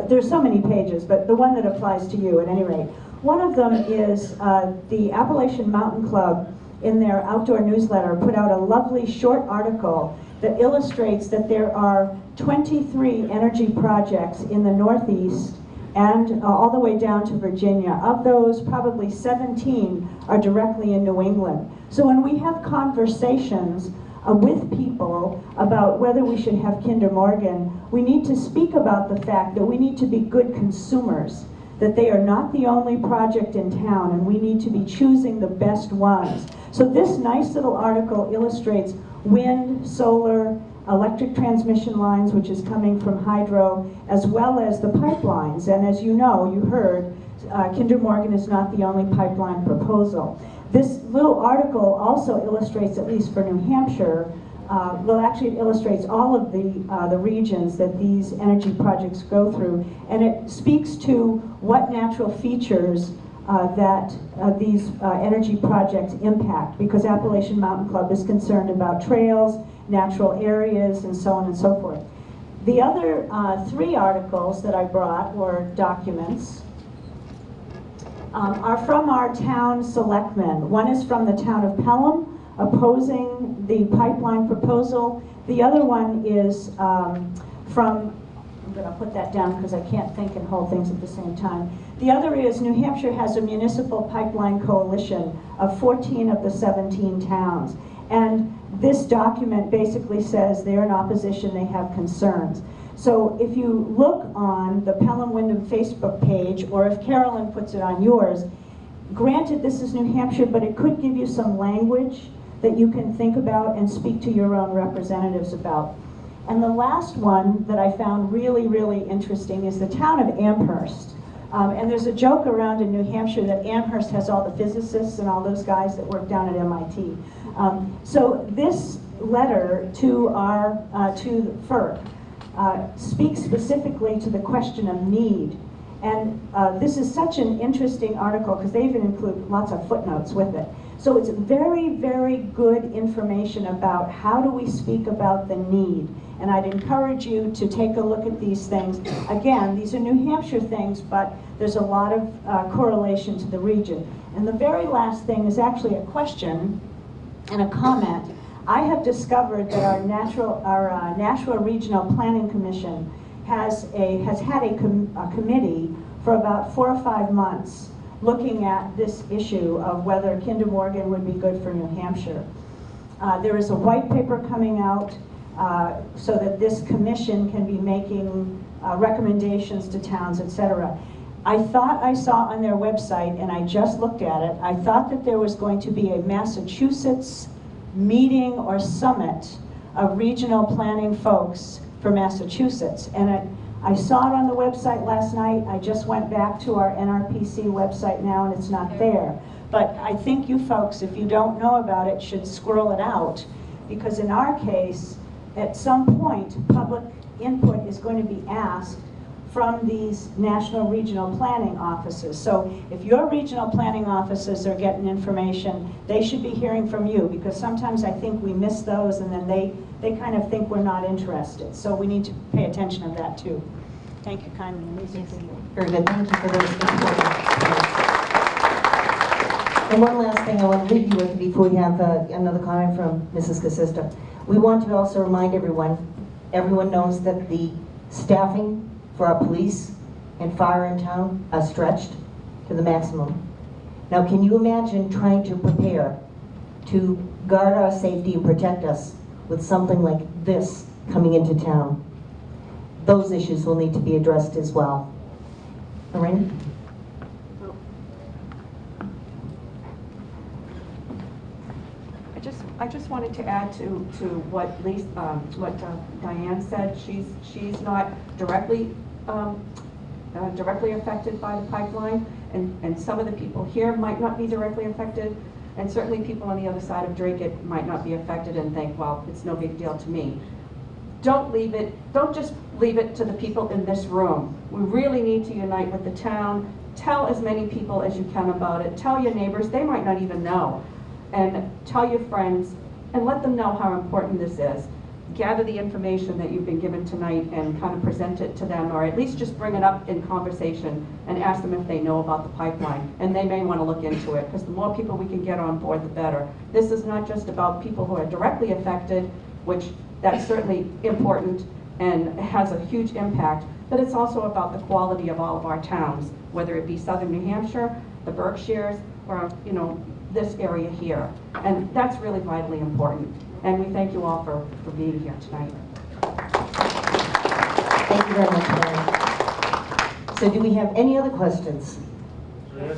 [SPEAKER 17] there's so many pages, but the one that applies to you at any rate. One of them is the Appalachian Mountain Club in their outdoor newsletter, put out a lovely short article that illustrates that there are 23 energy projects in the Northeast and all the way down to Virginia. Of those, probably 17 are directly in New England. So when we have conversations with people about whether we should have Kinder Morgan, we need to speak about the fact that we need to be good consumers, that they are not the only project in town, and we need to be choosing the best ones. So this nice little article illustrates wind, solar, electric transmission lines, which is coming from hydro, as well as the pipelines. And as you know, you heard, Kinder Morgan is not the only pipeline proposal. This little article also illustrates, at least for New Hampshire, well, actually it illustrates all of the regions that these energy projects go through, and it speaks to what natural features that these energy projects impact, because Appalachian Mountain Club is concerned about trails, natural areas, and so on and so forth. The other 3 articles that I brought, or documents, are from our town selectmen. One is from the town of Pelham, opposing the pipeline proposal. The other one is from, I'm going to put that down because I can't think and hold things at the same time. The other is New Hampshire has a municipal pipeline coalition of 14 of the 17 towns. And this document basically says they're in opposition, they have concerns. So if you look on the Pelham Wyndham Facebook page, or if Carolyn puts it on yours, granted this is New Hampshire, but it could give you some language that you can think about and speak to your own representatives about. And the last one that I found really, really interesting is the town of Amherst. And there's a joke around in New Hampshire that Amherst has all the physicists and all those guys that work down at MIT. So this letter to our to FERC speaks specifically to the question of need. And this is such an interesting article because they even include lots of footnotes with it. So it's very, very good information about how do we speak about the need. And I'd encourage you to take a look at these things. Again, these are New Hampshire things, but there's a lot of correlation to the region. And the very last thing is actually a question and a comment. I have discovered that our Nashua Regional Planning Commission has had a committee for about 4 or 5 months looking at this issue of whether Kinder Morgan would be good for New Hampshire. There is a white paper coming out so that this commission can be making recommendations to towns, etc. I thought I saw on their website, and I just looked at it, I thought that there was going to be a Massachusetts meeting or summit of regional planning folks for Massachusetts. And I saw it on the website last night. I just went back to our NRPC website now and it's not there. But I think you folks, if you don't know about it, should squirrel it out, because in our case, at some point, public input is going to be asked from these national regional planning offices. So if your regional planning offices are getting information, they should be hearing from you, because sometimes I think we miss those and then they kind of think we're not interested. So we need to pay attention to that too. Thank you kindly.
[SPEAKER 2] Very good. Thank you for those important. And one last thing I want to leave you with before we have another comment from Mrs. Casista. We want to also remind everyone knows that the staffing for our police and fire in town are stretched to the maximum. Now, can you imagine trying to prepare to guard our safety and protect us with something like this coming into town? Those issues will need to be addressed as well. Lorraine?
[SPEAKER 8] I just wanted to add to what Diane said. She's not directly affected by the pipeline, and some of the people here might not be directly affected, and certainly people on the other side of Dracut might not be affected and think, well, it's no big deal to me. Don't just leave it to the people in this room. We really need to unite with the town. Tell as many people as you can about it. Tell your neighbors, they might not even know. And tell your friends and let them know how important this is. gather the information that you've been given tonight and kind of present it to them, or at least just bring it up in conversation and ask them if they know about the pipeline. And they may want to look into it, because the more people we can get on board, the better. This is not just about people who are directly affected, which that's certainly important and has a huge impact, but it's also about the quality of all of our towns, whether it be southern New Hampshire, the Berkshires, or this area here. And that's really vitally important. And we thank you all for being here tonight.
[SPEAKER 2] Thank you very much, Mary. So do we have any other questions?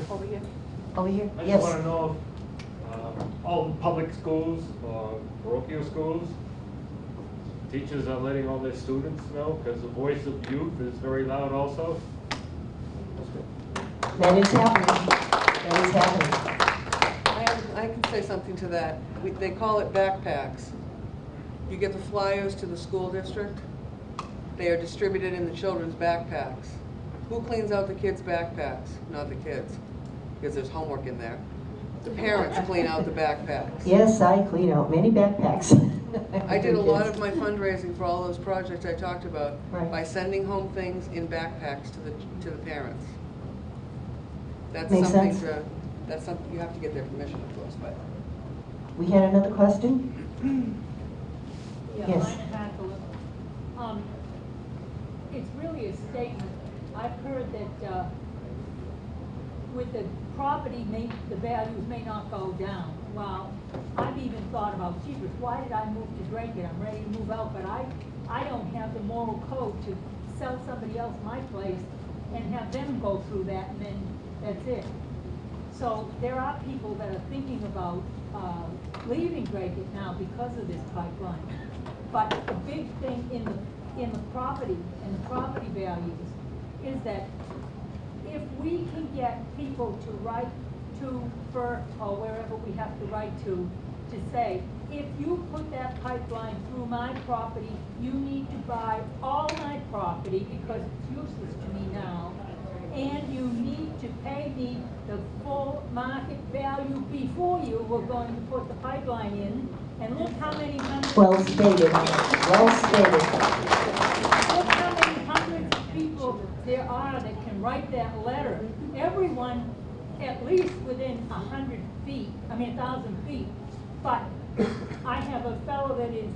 [SPEAKER 12] Over here.
[SPEAKER 2] Over here?
[SPEAKER 18] I
[SPEAKER 2] Yes.
[SPEAKER 18] just want to know if all the public schools, parochial schools, teachers are letting all their students know, because the voice of youth is very loud also.
[SPEAKER 2] That is happening. That is happening.
[SPEAKER 3] I can say something to that. They call it backpacks. You get the flyers to the school district. They are distributed in the children's backpacks. Who cleans out the kids' backpacks? Not the kids, because there's homework in there. The parents clean out the backpacks.
[SPEAKER 2] Yes, I clean out many backpacks.
[SPEAKER 3] I did a lot of my fundraising for all those projects I talked about by sending home things in backpacks to the parents. That's
[SPEAKER 2] Makes
[SPEAKER 3] something
[SPEAKER 2] sense.
[SPEAKER 3] that's something you have to get their permission, of course, but.
[SPEAKER 2] We had another question?
[SPEAKER 19] Yeah,
[SPEAKER 2] Yes.
[SPEAKER 19] Lina Hackler. It's really a statement. I've heard that with the property, the values may not go down. Well, I've even thought about, Jesus, why did I move to Dracut? I'm ready to move out, but I don't have the moral code to sell somebody else my place and have them go through that, and then that's it. So there are people that are thinking about leaving Dracut now because of this pipeline. But the big thing in the property and the property values is that if we can get people to write to FERC or wherever we have to write to say, if you put that pipeline through my property, you need to buy all my property because it's useless to me now, and you need to pay me the full market value before you were going to put the pipeline in. And look how many hundreds...
[SPEAKER 2] Well stated. Well stated.
[SPEAKER 19] Look how many hundreds of people there are that can write that letter. Everyone at least within 100 feet, 1,000 feet. But I have a fellow that is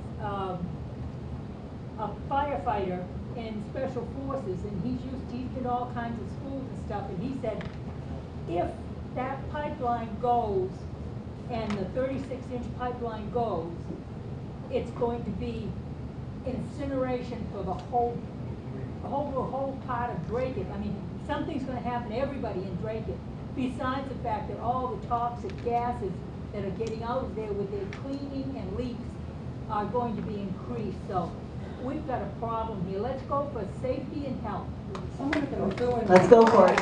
[SPEAKER 19] a firefighter in special forces, and he did all kinds of schools and stuff, and he said, if that pipeline goes, and the 36-inch pipeline goes, it's going to be incineration for the whole part of Dracut. I mean, something's going to happen to everybody in Dracut, besides the fact that all the toxic gases that are getting out of there with their cleaning and leaks are going to be increased. So we've got a problem here. Let's go for safety and health.
[SPEAKER 2] Let's go for it.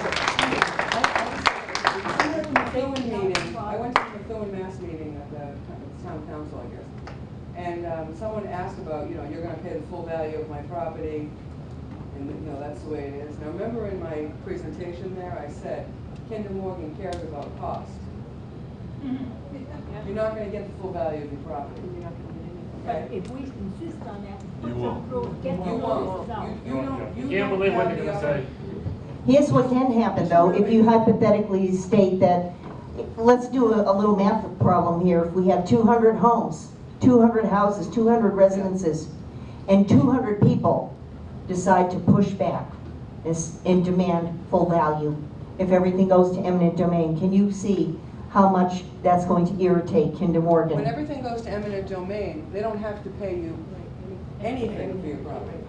[SPEAKER 3] I went to the Methuen Mass meeting at the town council, I guess. And someone asked about, you're going to pay the full value of my property, and that's the way it is. Now remember in my presentation there, I said, Kinder Morgan cares about cost. You're not going to get the full value of your property.
[SPEAKER 19] But if we insist on that,
[SPEAKER 16] You won't.
[SPEAKER 19] get the notices out.
[SPEAKER 18] You can't believe what you're going to say.
[SPEAKER 2] Here's what can happen though, if you hypothetically state that, let's do a little math problem here. If we have 200 homes, 200 houses, 200 residences, and 200 people decide to push back and demand full value, if everything goes to eminent domain, can you see how much that's going to irritate Kinder Morgan?
[SPEAKER 3] When everything goes to eminent domain, they don't have to pay you anything for your property.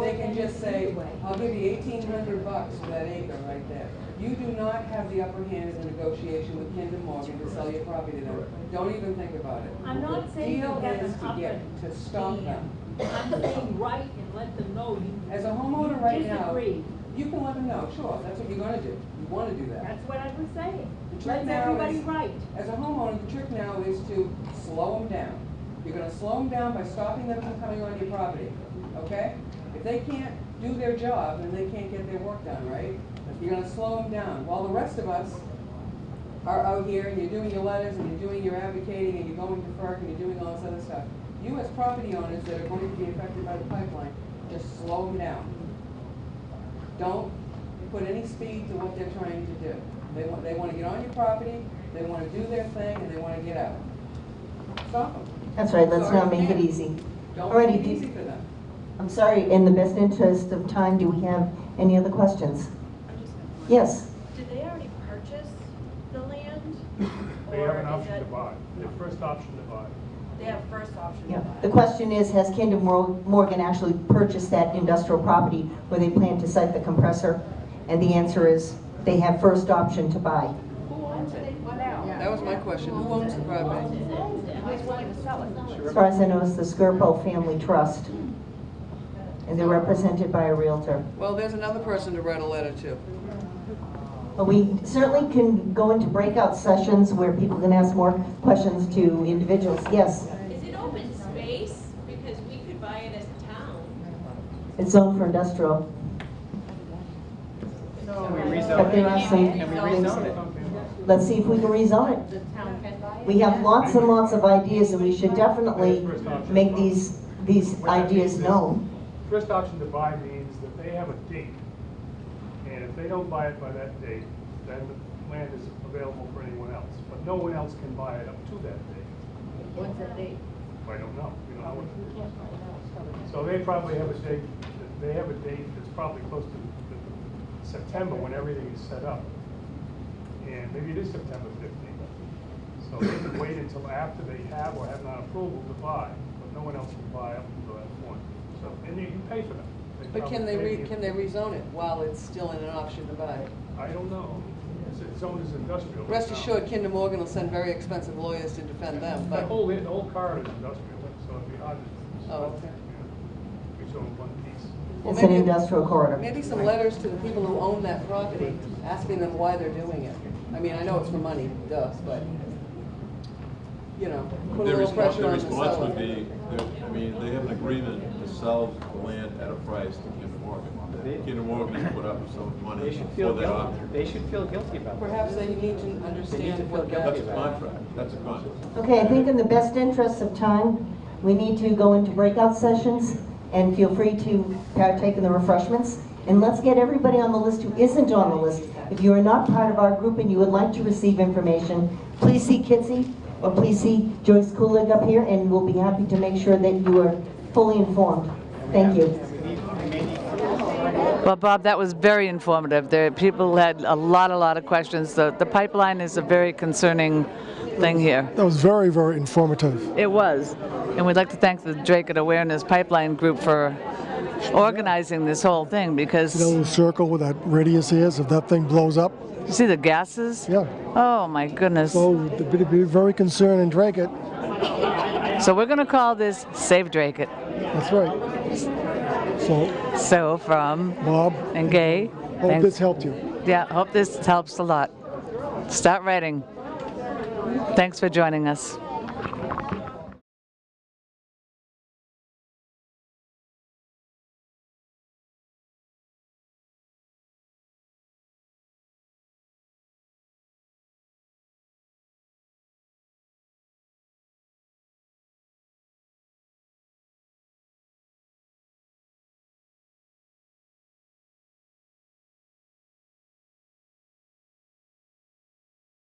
[SPEAKER 3] They can just say, I'll give you $1,800 for that acre right there. You do not have the upper hand in the negotiation with Kinder Morgan to sell your property to them. Don't even think about it.
[SPEAKER 19] I'm not saying
[SPEAKER 3] The
[SPEAKER 19] you
[SPEAKER 3] deal
[SPEAKER 19] have
[SPEAKER 3] is
[SPEAKER 19] an
[SPEAKER 3] to get to stop them.
[SPEAKER 19] I'm saying write and let them know you
[SPEAKER 3] As a homeowner right now,
[SPEAKER 19] disagree.
[SPEAKER 3] you can let them know. Sure, that's what you're going to do. You want to do that.
[SPEAKER 19] That's what I was saying.
[SPEAKER 3] The trick
[SPEAKER 19] Let
[SPEAKER 3] now
[SPEAKER 19] everybody
[SPEAKER 3] is,
[SPEAKER 19] write.
[SPEAKER 3] as a homeowner, the trick now is to slow them down. You're going to slow them down by stopping them from coming on your property, okay? If they can't do their job, then they can't get their work done, right? You're going to slow them down. While the rest of us are out here and you're doing your letters and you're doing your advocating and you're going to FERC and you're doing all this other stuff, you as property owners that are going to be affected by the pipeline, just slow them down. Don't put any speed to what they're trying to do. They want to get on your property, they want to do their thing, and they want to get out. Stop them.
[SPEAKER 2] That's right, let's not make it easy.
[SPEAKER 3] Don't
[SPEAKER 2] Alrighty,
[SPEAKER 3] make it easy for them.
[SPEAKER 2] I'm sorry, in the best interest of time, do we have any other questions? Yes?
[SPEAKER 20] Did they already purchase the land?
[SPEAKER 18] They have an option to buy, their first option to buy.
[SPEAKER 20] They have first option to
[SPEAKER 2] Yeah.
[SPEAKER 20] buy.
[SPEAKER 2] The question is, has Kinder Morgan actually purchased that industrial property where they plan to site the compressor? And the answer is, they have first option to buy.
[SPEAKER 3] Who owns it? That was my question. Who owns the property?
[SPEAKER 12] Who's willing to sell it?
[SPEAKER 2] As far as I know, it's the Skirpo Family Trust. And they're represented by a realtor.
[SPEAKER 3] Well, there's another person to write a letter to.
[SPEAKER 2] But we certainly can go into breakout sessions where people can ask more questions to individuals. Yes?
[SPEAKER 7] Is it open space? Because we could buy it as a town.
[SPEAKER 2] It's zoned for industrial.
[SPEAKER 6] Can we
[SPEAKER 2] But there are some
[SPEAKER 6] Can we rezone it?
[SPEAKER 2] Let's see if we can rezone it.
[SPEAKER 9] The town can buy it?
[SPEAKER 2] We have lots and lots of ideas, and we should definitely make these ideas known.
[SPEAKER 18] First option to buy means that they have a date, and if they don't buy it by that date, then the land is available for anyone else. But no one else can buy it up to that date.
[SPEAKER 20] What's that date?
[SPEAKER 18] I don't know. We don't know what it is. So they probably have a date. They have a date that's probably close to September when everything is set up, and maybe it is September 15th. So they can wait until after they have or have not approval to buy, but no one else can buy up until that point. So, and you can pay for them.
[SPEAKER 3] But can they rezone it while it's still in an option to buy?
[SPEAKER 18] I don't know. It's zoned as industrial.
[SPEAKER 3] Rest
[SPEAKER 18] now.
[SPEAKER 3] assured, Kinder Morgan will send very expensive lawyers to defend them,
[SPEAKER 18] The
[SPEAKER 3] but,
[SPEAKER 18] whole car is industrial, so it'd be hard to.
[SPEAKER 3] oh, okay.
[SPEAKER 18] We show one piece.
[SPEAKER 3] Well,
[SPEAKER 2] It's an
[SPEAKER 3] maybe-
[SPEAKER 2] industrial corridor.
[SPEAKER 3] Maybe some letters to the people who own that property, asking them why they're doing it. I mean, I know it's for money, duh, but, you know, put a little pressure
[SPEAKER 16] Their
[SPEAKER 3] on the
[SPEAKER 16] response
[SPEAKER 3] seller.
[SPEAKER 16] would be, I mean, they have an agreement to sell the land at a price to Kinder Morgan. Kinder Morgan has put up some money
[SPEAKER 6] They should feel
[SPEAKER 16] for that
[SPEAKER 6] guilty.
[SPEAKER 16] option.
[SPEAKER 6] They should feel guilty about that.
[SPEAKER 3] Perhaps they need to understand what that
[SPEAKER 16] That's
[SPEAKER 3] is.
[SPEAKER 16] a contract, that's a contract.
[SPEAKER 2] Okay, I think in the best interest of time, we need to go into breakout sessions, and feel free to partake in the refreshments. And let's get everybody on the list who isn't on the list. If you are not part of our group and you would like to receive information, please see Kitsy or please see Joyce Kulig up here, and we'll be happy to make sure that you are fully informed. Thank you.
[SPEAKER 1] Well, Bob, that was very informative. People had a lot of questions. The pipeline is a very concerning thing here.
[SPEAKER 21] That was very, very informative.
[SPEAKER 1] It was. And we'd like to thank the Dracut Awareness Pipeline Group for organizing this whole thing, because
[SPEAKER 21] See that little circle where that radius is, if that thing blows up?
[SPEAKER 1] you see the gases?
[SPEAKER 21] Yeah.
[SPEAKER 1] Oh my goodness.
[SPEAKER 21] So it'd be very concerned in Dracut.
[SPEAKER 1] So we're going to call this Save Dracut.
[SPEAKER 21] That's right.
[SPEAKER 1] So from
[SPEAKER 21] Bob
[SPEAKER 1] and Gay.
[SPEAKER 21] Hope this helped you.
[SPEAKER 1] Yeah, hope this helps a lot. Start writing. Thanks for joining us.